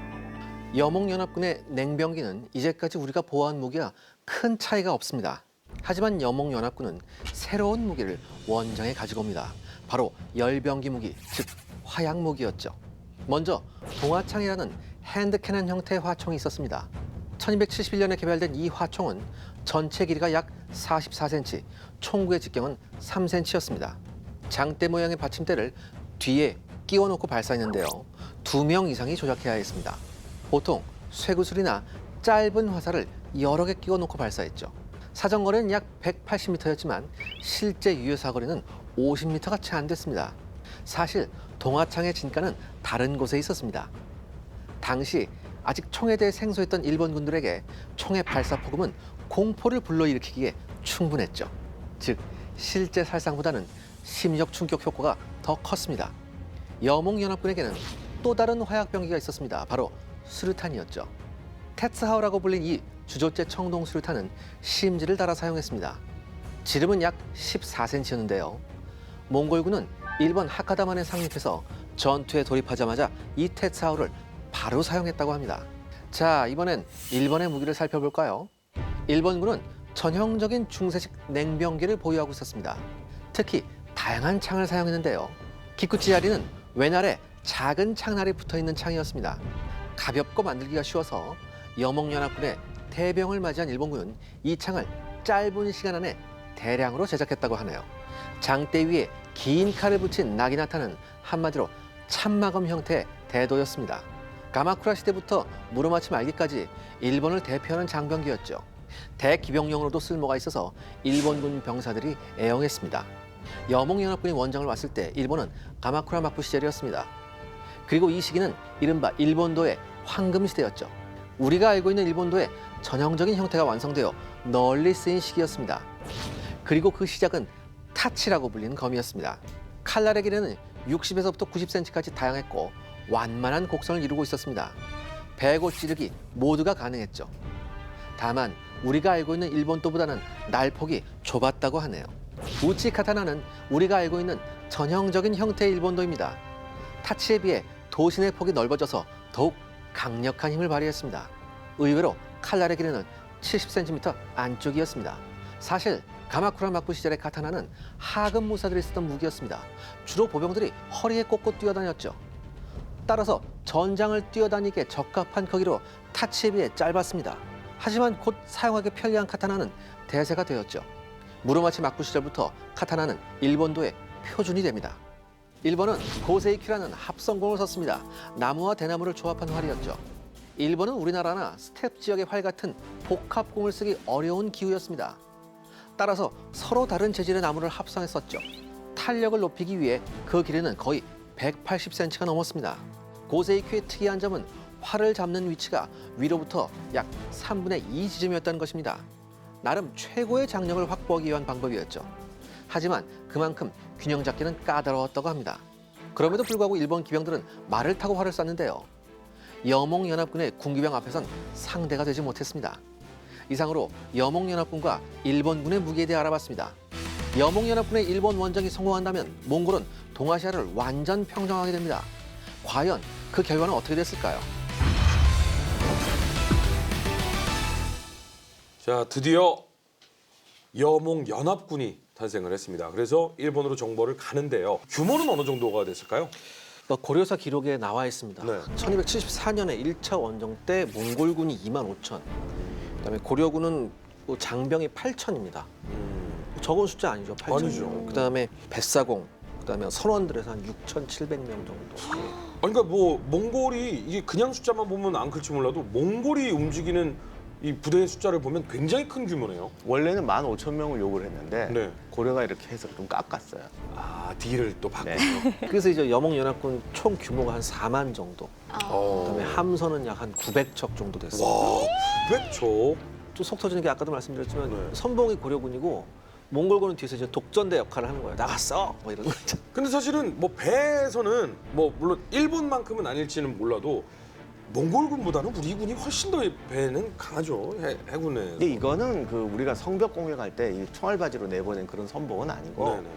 여몽연합군의 냉병기는 이제까지 우리가 보아한 무기와 큰 차이가 없습니다. 하지만 여몽연합군은 새로운 무기를 원정에 가지고 옵니다. 바로 열병기 무기, 즉 화약 무기였죠. 먼저 동화창이라는 핸드캐논 형태의 화총이 있었습니다. 1271년에 개발된 이 화총은 전체 길이가 약 44cm, 총구의 직경은 3cm였습니다. 장대 모양의 받침대를 뒤에 끼워놓고 발사했는데요. 2명 이상이 조작해야 했습니다. 보통 쇠구슬이나 짧은 화살을 여러 개 끼워놓고 발사했죠. 사정거리는 약 180m였지만 실제 유효 사거리는 50m가 채 안 됐습니다. 사실 동화창의 진가는 다른 곳에 있었습니다. 당시 아직 총에 대해 생소했던 일본 군들에게 총의 발사포금은 공포를 불러일으키기에 충분했죠. 즉 실제 살상보다는 심리적 충격 효과가 더 컸습니다. 여몽연합군에게는 또 다른 화약병기가 있었습니다. 바로 수류탄이었죠. 테츠하오라고 불린 이 주조제 청동 수류탄은 심지를 달아 사용했습니다. 지름은 약 14cm였는데요. 몽골군은 일본 하카다만에 상륙해서 전투에 돌입하자마자 이 테츠하오를 바로 사용했다고 합니다. 자, 이번엔 일본의 무기를 살펴볼까요? 일본군은 전형적인 중세식 냉병기를 보유하고 있었습니다. 특히 다양한 창을 사용했는데요. 기쿠치야리는 왼알에 작은 창날이 붙어있는 창이었습니다. 가볍고 만들기가 쉬워서 여몽연합군의 대병을 맞이한 일본군은 이 창을 짧은 시간 안에 대량으로 제작했다고 하네요. 장대 위에 긴 칼을 붙인 나기나타는 한마디로 참마검 형태의 대도였습니다. 가마쿠라 시대부터 무로마치 말기까지 일본을 대표하는 장병기였죠. 대기병용으로도 쓸모가 있어서 일본군 병사들이 애용했습니다. 여몽연합군이 원정을 왔을 때 일본은 가마쿠라 막부 시절이었습니다. 그리고 이 시기는 이른바 일본도의 황금시대였죠. 우리가 알고 있는 일본도의 전형적인 형태가 완성되어 널리 쓰인 시기였습니다. 그리고 그 시작은 타치라고 불리는 검이었습니다. 칼날의 길이는 60에서부터 90cm까지 다양했고 완만한 곡선을 이루고 있었습니다. 베고 찌르기 모두가 가능했죠. 다만 우리가 알고 있는 일본도보다는 날폭이 좁았다고 하네요. 우치 카타나는 우리가 알고 있는 전형적인 형태의 일본도입니다. 타치에 비해 도신의 폭이 넓어져서 더욱 강력한 힘을 발휘했습니다. 의외로 칼날의 길이는 70cm 안쪽이었습니다. 사실 가마쿠라 막부 시절의 카타나는 하급 무사들이 쓰던 무기였습니다. 주로 보병들이 허리에 꽂고 뛰어다녔죠. 따라서 전장을 뛰어다니기에 적합한 크기로 타치에 비해 짧았습니다. 하지만 곧 사용하기 편리한 카타나는 대세가 되었죠. 무로마치 막부 시절부터 카타나는 일본도의 표준이 됩니다. 일본은 고세이키라는 합성공을 썼습니다. 나무와 대나무를 조합한 활이었죠. 일본은 우리나라나 스텝 지역의 활 같은 복합공을 쓰기 어려운 기후였습니다. 따라서 서로 다른 재질의 나무를 합성했었죠. 탄력을 높이기 위해 그 길이는 거의 180cm가 넘었습니다. 고세이키의 특이한 점은 활을 잡는 위치가 위로부터 약 3분의 2 지점이었다는 것입니다. 나름 최고의 장력을 확보하기 위한 방법이었죠. 하지만 그만큼 균형 잡기는 까다로웠다고 합니다. 그럼에도 불구하고 일본 기병들은 말을 타고 활을 쐈는데요. 여몽연합군의 군기병 앞에선 상대가 되지 못했습니다. 이상으로 여몽연합군과 일본군의 무기에 대해 알아봤습니다. 여몽연합군의 일본 원정이 성공한다면 몽골은 동아시아를 완전 평정하게 됩니다. 과연 그 결과는 어떻게 됐을까요? 자, 드디어 여몽 연합군이 탄생을 했습니다. 그래서 일본으로 정보를 가는데요. 규모는 어느 정도가 됐을까요? 고려사 기록에 나와 있습니다. 네. 1274년에 1차 원정 때 몽골군이 25,000, 그다음에 고려군은 장병이 8,000입니다. 적은 숫자 아니죠, 8,000. 아니죠. 그다음에 뱃사공, 그다음에 선원들에서 한 6,700명 정도. 예. 아니, 그러니까 뭐 몽골이 이게 그냥 숫자만 보면 안 클지 몰라도 몽골이 움직이는 이 부대의 숫자를 보면 굉장히 큰 규모네요. 원래는 15,000명을 요구를 했는데 네. 고려가 이렇게 해서 좀 깎았어요. 아, 딜을 또 바꾸죠. 그래서 이제 여몽연합군 총 규모가 한 4만 정도. 어. 그다음에 함선은 약 한 900척 정도 됐어요. 와, 900초. 또 속 터지는 게 아까도 말씀드렸지만 네. 선봉이 고려군이고 몽골군은 뒤에서 이제 독전대 역할을 하는 거예요. 나갔어, 뭐 이런 거 있잖아요. 근데 사실은 뭐 배에서는 뭐 물론 일본만큼은 아닐지는 몰라도 몽골군보다는 우리 군이 훨씬 더 배는 강하죠. 해군에. 근데 이거는 그 우리가 성벽 공격할 때 이 총알바지로 내보낸 그런 선봉은 아니고 네네.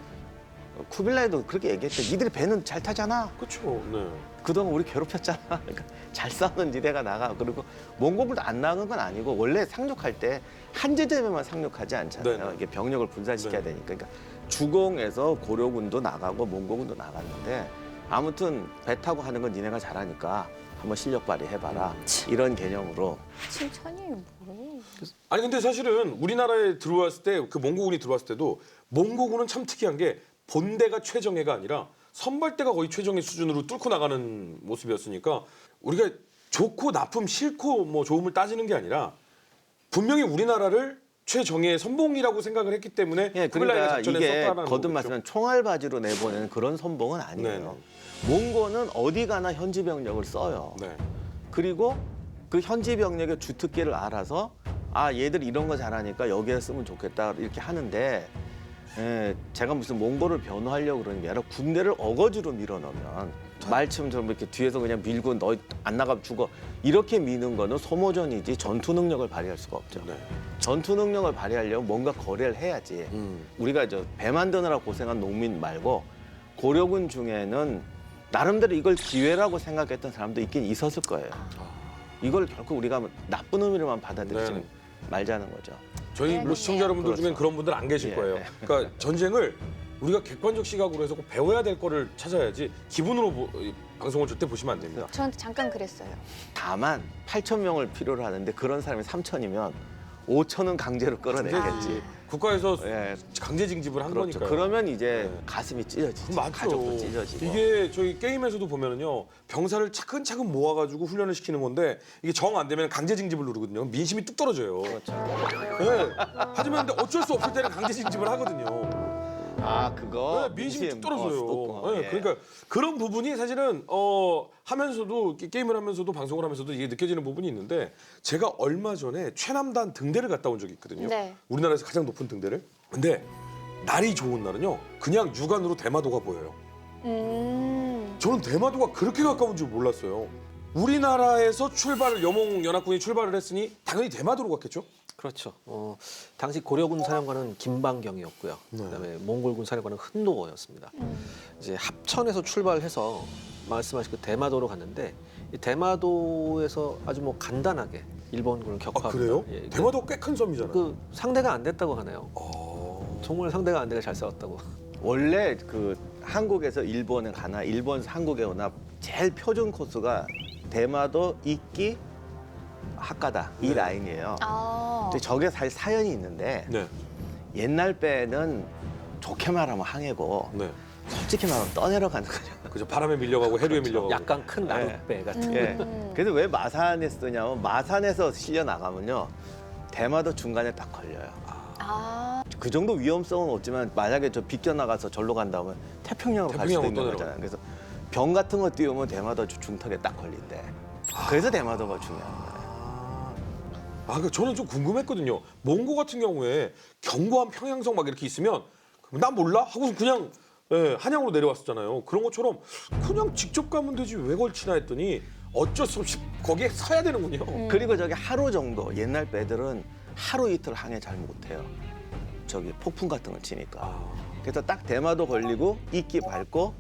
쿠빌라이도 그렇게 얘기했대. 니들이 배는 잘 타잖아. 그렇죠. 네. 그동안 우리 괴롭혔잖아. 그러니까 잘 싸우는 니네가 나가. 그리고 몽골군도 안 나간 건 아니고 원래 상륙할 때 한 지점에만 상륙하지 않잖아요. 네네. 이게 병력을 분산시켜야 네. 되니까. 그러니까 주공에서 고려군도 나가고 몽골군도 나갔는데 아무튼 배 타고 하는 건 니네가 잘하니까 한번 실력 발휘해봐라. 이런 개념으로. 칭찬이에요, 뭐. 아니 근데 사실은 우리나라에 들어왔을 때 그 몽고군이 들어왔을 때도 몽고군은 참 특이한 게 본대가 최정예가 아니라 선발대가 거의 최정예 수준으로 뚫고 나가는 모습이었으니까 우리가 좋고 나쁨 싫고 뭐 좋음을 따지는 게 아니라 분명히 우리나라를 최정예 선봉이라고 생각을 했기 때문에 예, 쿠빌라이가 그러니까 작전에 이게 썼다라는 거듭 거겠죠. 말씀하면 총알바지로 내보내는 그런 선봉은 아니에요. 몽고는 어디 가나 현지 병력을 써요. 네. 그리고 그 현지 병력의 주특기를 알아서 아 얘들 이런 거 잘하니까 여기에 쓰면 좋겠다 이렇게 하는데 제가 무슨 몽골을 변호하려고 그러는 게 아니라 군대를 어거지로 밀어넣으면 말씀처럼 이렇게 뒤에서 그냥 밀고 너 안 나가면 죽어 이렇게 미는 거는 소모전이지 전투 능력을 발휘할 수가 없죠. 네. 전투 능력을 발휘하려면 뭔가 거래를 해야지. 우리가 저 배 만드느라 고생한 농민 말고 고려군 중에는 나름대로 이걸 기회라고 생각했던 사람도 있긴 있었을 거예요. 이걸 결코 우리가 나쁜 의미로만 받아들이지 네. 말자는 거죠. 저희 뭐 시청자 여러분들 중엔 그렇죠. 그런 분들 안 계실 예. 거예요. 그러니까 전쟁을 우리가 객관적 시각으로 해서 꼭 배워야 될 거를 찾아야지 기분으로 이 방송을 절대 보시면 안 됩니다. 전 잠깐 그랬어요. 다만 8,000명을 필요로 하는데 그런 사람이 3,000이면 5,000은 강제로 끌어내겠지. 국가에서 예, 강제 징집을 한 그렇죠. 거니까요. 그러면 이제 네. 가슴이 찢어지지. 맞죠. 가족도 찢어지고. 이게 저희 게임에서도 보면은요 병사를 차근차근 모아가지고 훈련을 시키는 건데 이게 정 안 되면 강제 징집을 누르거든요. 민심이 뚝 떨어져요. 그렇죠. 네. 하지만 근데 어쩔 수 없을 때는 강제 징집을 하거든요. 아 그거 네, 민심이 뚝 떨어져요. 어, 네, 예. 그러니까 그런 부분이 사실은 하면서도 게임을 하면서도 방송을 하면서도 이게 느껴지는 부분이 있는데 제가 얼마 전에 최남단 등대를 갔다 온 적이 있거든요. 네. 우리나라에서 가장 높은 등대를. 근데 날이 좋은 날은요 그냥 육안으로 대마도가 보여요. 저는 대마도가 그렇게 가까운 줄 몰랐어요. 우리나라에서 여몽 연합군이 출발을 했으니 당연히 대마도로 갔겠죠? 그렇죠. 당시 고려군 사령관은 김방경이었고요. 네. 그다음에 몽골군 사령관은 흔도어였습니다. 이제 합천에서 출발해서 말씀하신 그 대마도로 갔는데 이 대마도에서 아주 뭐 간단하게 일본군을 아 격파합니다. 그래요? 예, 대마도가 꽤 큰 섬이잖아요. 그 상대가 안 됐다고 하네요. 어... 정말 상대가 안 되게 잘 싸웠다고. 원래 그 한국에서 일본에 가나 일본 한국에 오나 제일 표준 코스가 대마도 이끼 하카다 이 네. 라인이에요. 아. 근데 저게 사실 사연이 있는데 네, 옛날 배는 좋게 말하면 항해고 네. 솔직히 말하면 떠내려가는 거죠. 그죠. 바람에 밀려가고 해류에 밀려가고. 약간 큰 나룻배 같은. 예. 그래서 왜 마산에 쓰냐면 마산에서 실려 나가면요 대마도 중간에 딱 걸려요. 아. 그 정도 위험성은 없지만 만약에 저 비껴 나가서 절로 간다면 태평양으로 갈 수도 태평양으로 있는 떠내려가요. 거잖아요. 그래서 병 같은 거 띄우면 대마도 중턱에 딱 걸린대. 그래서 대마도가 중요한 거예요. 그 저는 좀 궁금했거든요. 몽고 같은 경우에 견고한 평양성 막 이렇게 있으면 난 몰라 하고서 그냥 한양으로 내려왔었잖아요. 그런 것처럼 그냥 직접 가면 되지 왜 걸치나 했더니 어쩔 수 없이 거기에 서야 되는군요. 그리고 저기 하루 정도 옛날 배들은 하루 이틀 항해 잘 못해요. 저기 폭풍 같은 걸 치니까. 아, 그래서 딱 대마도 걸리고 이끼 밟고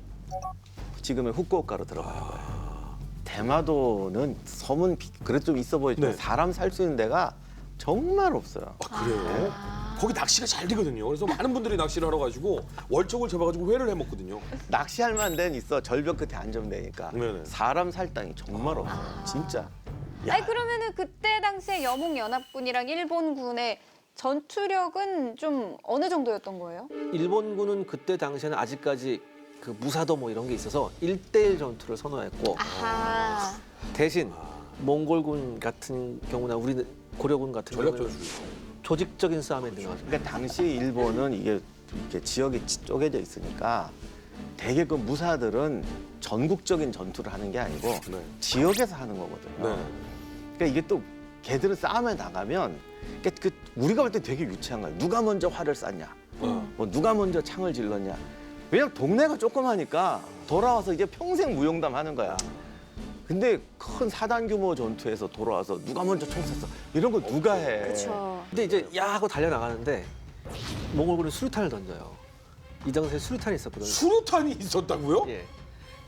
지금의 후쿠오카로 들어가는 거예요. 대마도는 섬은 그래도 좀 있어 보이지만 네. 사람 살 수 있는 데가 정말 없어요. 아, 그래요? 거기 낚시가 잘 되거든요. 그래서 많은 분들이 낚시를 하러 가지고 월척을 잡아가지고 회를 해 먹거든요. 낚시할 만한 데는 있어. 절벽 끝에 안전되니까. 네네. 사람 살 땅이 정말 없어요. 진짜. 야, 아니 그러면은 그때 당시에 여몽연합군이랑 일본군의 전투력은 좀 어느 정도였던 거예요? 일본군은 그때 당시에는 아직까지 그 무사도 뭐 이런 게 있어서 1대1 전투를 선호했고 아하. 대신 몽골군 같은 경우나 우리는 고려군 같은 전략 경우는 전술. 조직적인 싸움에 능하죠. 그러니까 당시 일본은 이게 이렇게 지역이 쪼개져 있으니까 대개 그 무사들은 전국적인 전투를 하는 게 아니고 네. 지역에서 하는 거거든요. 네. 그러니까 이게 또 걔들은 싸움에 나가면 그러니까 그 우리가 볼 때 되게 유치한 거예요. 누가 먼저 활을 쐈냐, 뭐 누가 먼저 창을 질렀냐. 왜냐면 동네가 조그마니까 돌아와서 이제 평생 무용담 하는 거야. 근데 큰 사단 규모 전투에서 돌아와서 누가 먼저 총 쐈어 이런 거 누가 해? 그렇죠. 근데 이제 야 하고 달려나가는데 몽골군은 수류탄을 던져요. 이 당시에 수류탄이 있었거든요. 수류탄이 있었다고요? 예.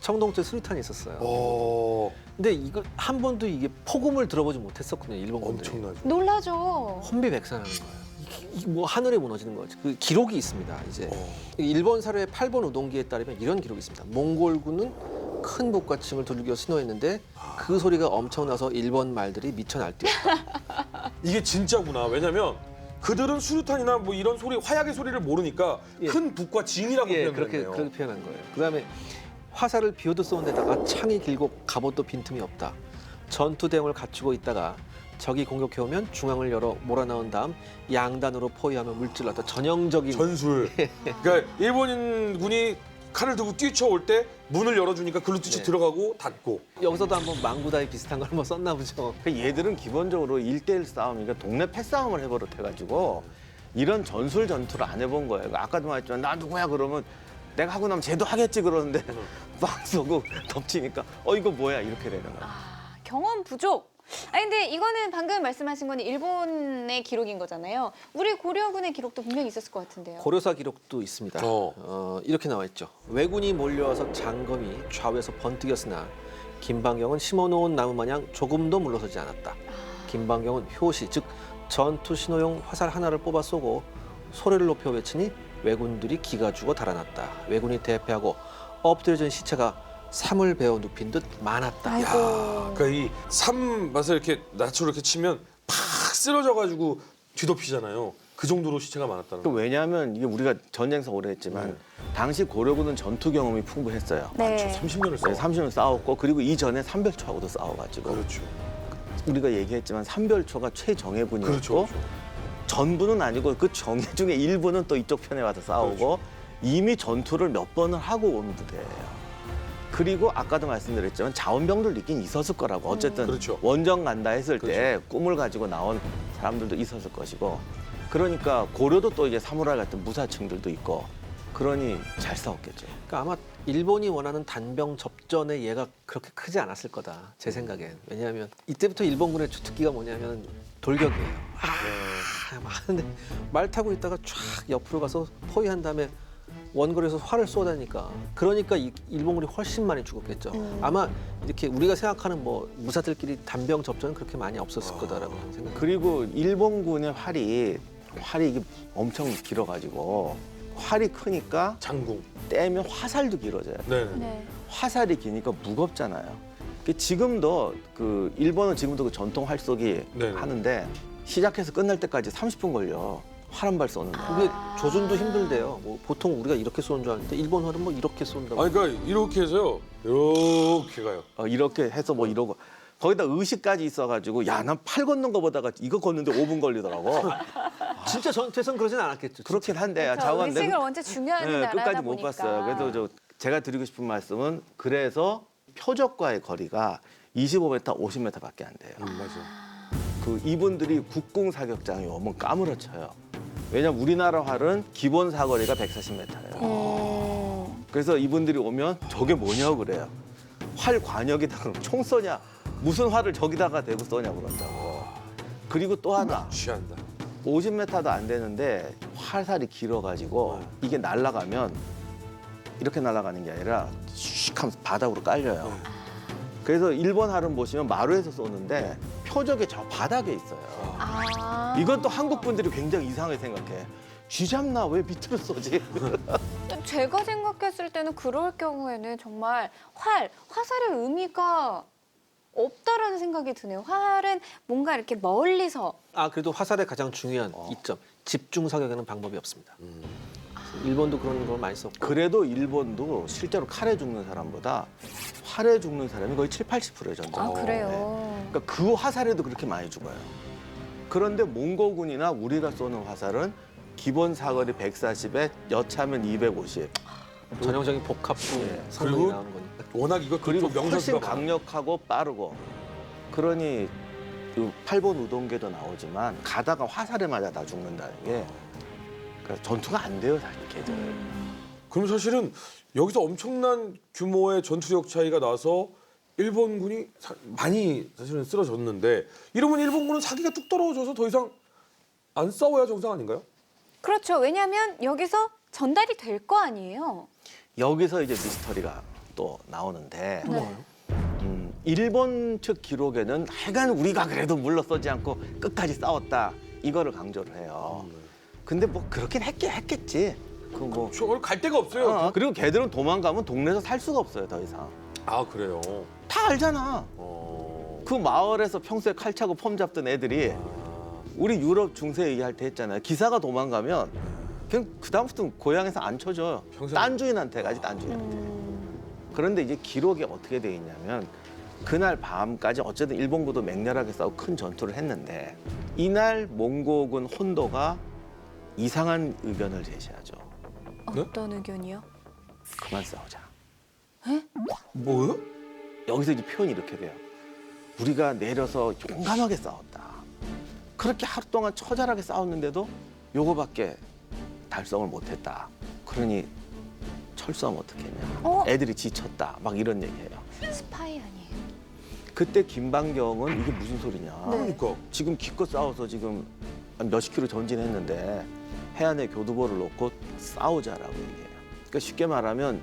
청동도에 수류탄이 있었어요. 어, 근데 이걸 한 번도 이게 폭음을 들어보지 못했었거든요. 일본군들이. 엄청나죠. 놀라죠. 혼비백산하는 거예요. 이게 뭐 하늘이 무너지는 거지. 그 기록이 있습니다. 이제 어. 일본 사료의 8번 우동기에 따르면 이런 기록이 있습니다. 몽골군은 큰 복과층을 두들겨 신호했는데 그 소리가 엄청나서 일본 말들이 미쳐 날뛰었다. 이게 진짜구나. 왜냐면 그들은 수류탄이나 뭐 이런 소리, 화약의 소리를 모르니까 예. 큰 북과 징이라고 예, 표현했네요. 그렇게 표현한 거예요. 그다음에 화살을 비워도 쏘는 데다가 창이 길고 갑옷도 빈틈이 없다. 전투 대응을 갖추고 있다가 적이 공격해오면 중앙을 열어 몰아넣은 다음 양단으로 포위하며 물질렀다. 전형적인 전술. 그러니까 일본군이 칼을 들고 뛰쳐올 때 문을 열어주니까 글로 뛰쳐 네. 들어가고 닫고. 여기서도 한번 망구다이 비슷한 걸 한번 썼나 보죠. 그러니까 얘들은 기본적으로 1대1 싸움이니까 동네 패싸움을 해버릇해가지고 이런 전술 전투를 안 해본 거예요. 아까도 말했지만 나 누구야 그러면 내가 하고 나면 쟤도 하겠지 그러는데 막 쏘고 덮치니까 이거 뭐야 이렇게 되는 거야. 아, 경험 부족. 아니 근데 이거는 방금 말씀하신 거는 일본의 기록인 거잖아요. 우리 고려군의 기록도 분명히 있었을 것 같은데요. 고려사 기록도 있습니다. 이렇게 나와 있죠. 왜군이 몰려와서 장검이 좌우에서 번뜩였으나 김방경은 심어놓은 나무 마냥 조금도 물러서지 않았다. 김방경은 효시 즉 전투 신호용 화살 하나를 뽑아 쏘고 소리를 높여 외치니 왜군들이 기가 죽어 달아났다. 왜군이 대패하고 엎드려진 시체가 삼을 베어 눕힌 듯 많았다. 아이고. 그러니까 이 삼맛을 이렇게 낯으로 이렇게 치면 팍 쓰러져가지고 뒤덮이잖아요. 그 정도로 시체가 많았다는 그 거예요. 왜냐하면 이게 우리가 전쟁사 오래 했지만 당시 고려군은 전투 경험이 풍부했어요. 네. 30년을 싸워. 네, 30년 싸웠고 그리고 이전에 삼별초하고도 싸워가지고 그렇죠. 우리가 얘기했지만 삼별초가 최정예군이었고 그렇죠. 그렇죠. 전부는 아니고 그 정예 중에 일부는 또 이쪽 편에 와서 싸우고 그렇죠. 이미 전투를 몇 번을 하고 온 부대예요. 그리고 아까도 말씀드렸지만 자원병들도 있긴 있었을 거라고. 어쨌든 그렇죠. 원정 간다 했을 때 꿈을 가지고 나온 사람들도 있었을 것이고 그러니까 고려도 또 이제 사무라이 같은 무사층들도 있고 그러니 잘 싸웠겠죠. 그러니까 아마 일본이 원하는 단병 접전의 예가 그렇게 크지 않았을 거다. 제 생각엔. 왜냐하면 이때부터 일본군의 주특기가 뭐냐면 돌격이에요. 막 하는데 말 타고 있다가 쫙 옆으로 가서 포위한 다음에 원거리에서 활을 쏘다니까. 그러니까 일본군이 훨씬 많이 죽었겠죠. 아마 이렇게 우리가 생각하는 뭐 무사들끼리 단병 접전은 그렇게 많이 없었을 거다라고 생각해요. 그리고 일본군의 활이 이게 엄청 길어가지고 활이 크니까 장궁. 떼면 화살도 길어져요. 네. 네. 화살이 기니까 무겁잖아요. 지금도 그 일본은 지금도 그 전통 활쏘기 네네. 하는데 시작해서 끝날 때까지 30분 걸려. 활 한 발 쏘는데. 그게 조준도 힘들대요. 뭐 보통 우리가 이렇게 쏘는 줄 아는데 일본 활은 뭐 이렇게 쏜다고. 아니 그러니까 이렇게 해서요. 이렇게 가요. 이렇게 해서 뭐 이러고 거기다 의식까지 있어가지고 야 난 팔 걷는 거보다가 이거 걷는데 5분 걸리더라고. 진짜 전투에서는 그러진 않았겠죠. 그렇긴 한데 그렇죠. 자관 의식을 원체 중요한 나라다 끝까지 못 보니까. 봤어요. 그래서 제가 드리고 싶은 말씀은 그래서 표적과의 거리가 25m, 50m밖에 안 돼요. 맞아. 그 이분들이 국궁 사격장이 오면 까무러쳐요. 왜냐면 우리나라 활은 기본 사거리가 140m예요. 그래서 이분들이 오면 저게 뭐냐고 그래요. 활 관역에다가 총 쏘냐? 무슨 활을 저기다가 대고 쏘냐 그런다고. 그리고 또 하나 취한다. 50m도 안 되는데 화살이 길어가지고 이게 날아가면 이렇게 날아가는 게 아니라 슉 하면서 바닥으로 깔려요. 그래서 일본 활은 보시면 마루에서 쏘는데 표적이 저 바닥에 있어요. 아. 이건 또 한국 분들이 굉장히 이상하게 생각해. 쥐잡나 왜 밑으로 쏘지? 제가 생각했을 때는 그럴 경우에는 정말 화살의 의미가 없다라는 생각이 드네요. 활은 뭔가 이렇게 멀리서 그래도 화살의 가장 중요한 이점, 집중 사격에는 방법이 없습니다. 일본도 그런 걸 많이 썼고. 그래도 일본도 실제로 칼에 죽는 사람보다 활에 죽는 사람이 거의 7, 80%예요, 전쟁. 아 그래요. 그러니까 그 화살에도 그렇게 많이 죽어요. 그런데 몽고군이나 우리가 쏘는 화살은 기본 사거리 140에 여차하면 250. 전형적인 복합부 네. 성능이 그리고 나오는 거니까. 워낙 이것도 그리고 좀 훨씬 명사수가 많아요. 강력하고 빠르고. 그러니 그 8번 우동계도 나오지만 가다가 화살에 맞아 다 죽는다는 게 그러니까 전투가 안 돼요, 사실 걔들. 그럼 사실은 여기서 엄청난 규모의 전투력 차이가 나서 일본군이 많이 사실은 쓰러졌는데 이러면 일본군은 사기가 뚝 떨어져서 더 이상 안 싸워야 정상 아닌가요? 그렇죠. 왜냐하면 여기서 전달이 될 거 아니에요. 여기서 이제 미스터리가 또 나오는데 네. 일본 측 기록에는 하여간 우리가 그래도 물러서지 않고 끝까지 싸웠다 이거를 강조를 해요. 근데 뭐 그렇긴 했겠지. 그 뭐. 갈 데가 없어요. 그리고 걔들은 도망가면 동네에서 살 수가 없어요, 더 이상. 아 그래요. 다 알잖아. 그 마을에서 평소에 칼 차고 폼 잡던 애들이 우리 유럽 중세 얘기할 때 했잖아요. 기사가 도망가면 그냥 그다음부터는 고향에서 안 쳐줘요. 평생- 딴 주인한테 가지, 딴 주인한테. 그런데 이제 기록이 어떻게 돼 있냐면 그날 밤까지 어쨌든 일본군도 맹렬하게 싸우고 큰 전투를 했는데 이날 몽고군 혼도가 이상한 의견을 제시하죠. 어떤 의견이요? 그만 싸우자. 뭐요? 여기서 이제 표현이 이렇게 돼요. 우리가 내려서 용감하게 싸웠다. 그렇게 하루 동안 처절하게 싸웠는데도 요거밖에 달성을 못했다. 그러니 철수하면 어떻겠냐. 애들이 지쳤다. 막 이런 얘기해요. 스파이 아니에요. 그때 김방경은 이게 무슨 소리냐. 네. 그러니까 지금 기껏 싸워서 지금 한 몇십 킬로 전진했는데 해안에 교두보를 놓고 싸우자라고 얘기해요. 그러니까 쉽게 말하면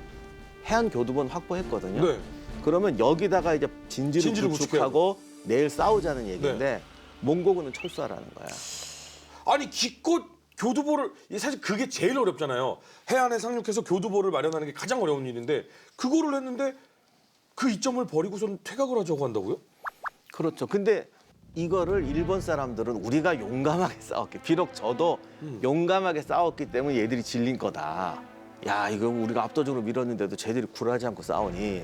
해안 교두보는 확보했거든요. 네. 그러면 여기다가 이제 진지를 진지를 구축하고 내일 싸우자는 얘기인데 몽고군은 철수하라는 거야. 아니 기껏 교두보를 사실 그게 제일 어렵잖아요. 해안에 상륙해서 교두보를 마련하는 게 가장 어려운 일인데 그거를 했는데 그 이점을 버리고선 퇴각을 하자고 한다고요? 그렇죠. 근데 이거를 일본 사람들은 우리가 용감하게 싸웠기. 비록 저도 용감하게 싸웠기 때문에 얘들이 질린 거다. 야, 이거 우리가 압도적으로 밀었는데도 쟤들이 굴하지 않고 싸우니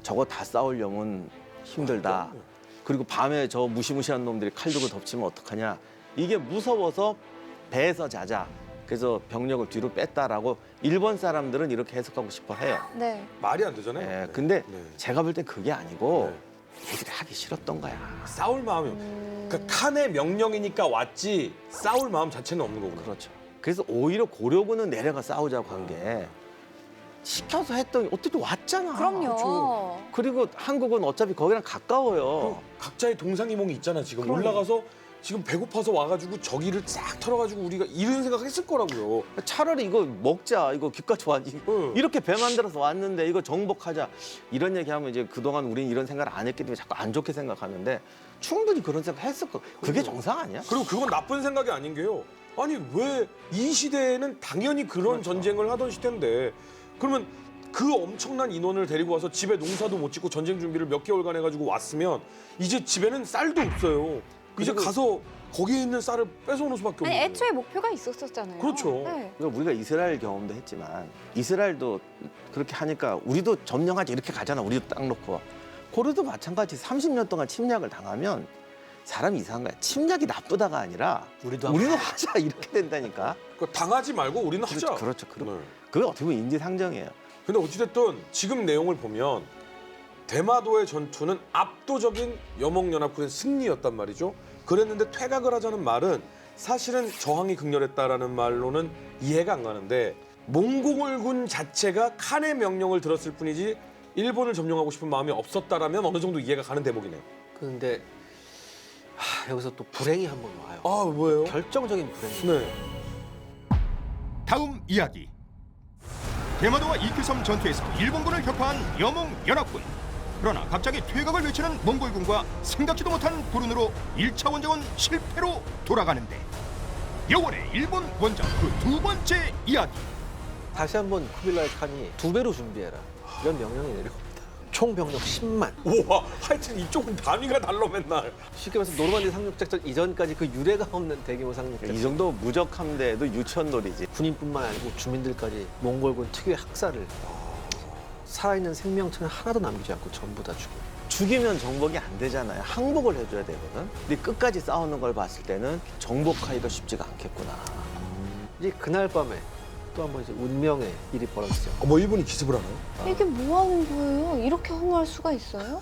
저거 다 싸우려면 힘들다. 그리고 밤에 저 무시무시한 놈들이 칼 들고 덮치면 어떡하냐. 이게 무서워서 배에서 자자. 그래서 병력을 뒤로 뺐다라고 일본 사람들은 이렇게 해석하고 싶어 해요. 네. 말이 안 되잖아요. 예, 근데 네. 제가 볼 땐 그게 아니고 네. 애들이 하기 싫었던 거야. 싸울 마음이 그러니까 칸의 명령이니까 왔지 싸울 마음 자체는 없는 거구나. 그렇죠. 그래서 오히려 고려군은 내려가 싸우자고 한 게 시켜서 했더니 어떻게 왔잖아. 그럼요. 그렇죠. 그리고 한국은 어차피 거기랑 가까워요. 각자의 동상이몽이 있잖아. 지금 그럼요. 올라가서 지금 배고파서 와가지고 저기를 싹 털어가지고 우리가 이런 생각했을 거라고요. 차라리 이거 먹자. 이거 기가 좋아. 이렇게 배 만들어서 왔는데 이거 정복하자. 이런 얘기하면 이제 그동안 우리는 이런 생각을 안 했기 때문에 자꾸 안 좋게 생각하는데 충분히 그런 생각 했을 거. 그게 정상 아니야? 그리고 그건 나쁜 생각이 아닌 게요. 아니 왜 이 시대에는 당연히 그런 전쟁을 하던 시대인데 그러면 그 엄청난 인원을 데리고 와서 집에 농사도 못 짓고 전쟁 준비를 몇 개월간 해가지고 왔으면 이제 집에는 쌀도 없어요. 이제 그리고- 가서 거기에 있는 쌀을 뺏어오는 수밖에 없는 아니 거예요. 애초에 목표가 있었었잖아요. 그렇죠. 네. 그러니까 우리가 이스라엘 경험도 했지만 이스라엘도 그렇게 하니까 우리도 점령하지 이렇게 가잖아. 우리도 딱 놓고. 고려도 마찬가지 30년 동안 침략을 당하면 사람이 이상한 거야. 침략이 나쁘다가 아니라 우리도 우리도 하자 이렇게 된다니까. 그러니까 당하지 말고 우리는 하자. 그렇죠. 네. 그게 어떻게 보면 인지상정이에요. 근데 어찌됐든 지금 내용을 보면 대마도의 전투는 압도적인 여몽연합군의 승리였단 말이죠. 그랬는데 퇴각을 하자는 말은 사실은 저항이 극렬했다라는 말로는 이해가 안 가는데 몽골군 자체가 칸의 명령을 들었을 뿐이지 일본을 점령하고 싶은 마음이 없었다라면 어느 정도 이해가 가는 대목이네요. 그런데 여기서 또 불행이 한 번 와요. 아 뭐예요? 결정적인 불행이. 네. 다음 이야기. 대마도와 이큐섬 전투에서 일본군을 격파한 여몽 연합군. 그러나 갑자기 퇴각을 외치는 몽골군과 생각지도 못한 불운으로 1차 원정은 실패로 돌아가는데 여원의 일본 원정 그 두 번째 이야기. 다시 한번 쿠빌라이 칸이 2배로 준비해라. 이런 명령이 내려옵니다. 총 병력 10만. 우와, 하여튼 이쪽은 단위가 달라 맨날. 쉽게 말해서 노르만디 상륙작전 이전까지 그 유례가 없는 대규모 상륙작전. 이 정도 무적 함대에도 유천놀이지. 군인뿐만 아니고 주민들까지 몽골군 특유의 학살을 살아있는 생명체는 하나도 남기지 않고 전부 다 죽여. 죽이면 정복이 안 되잖아요. 항복을 해줘야 되거든. 근데 끝까지 싸우는 걸 봤을 때는 정복하기가 쉽지가 않겠구나. 이제 그날 밤에 또 한 번 이제 운명의 일이 벌어지죠. 뭐 일본이 기습을 하나요? 이게 뭐 하는 거예요? 이렇게 허무할 수가 있어요?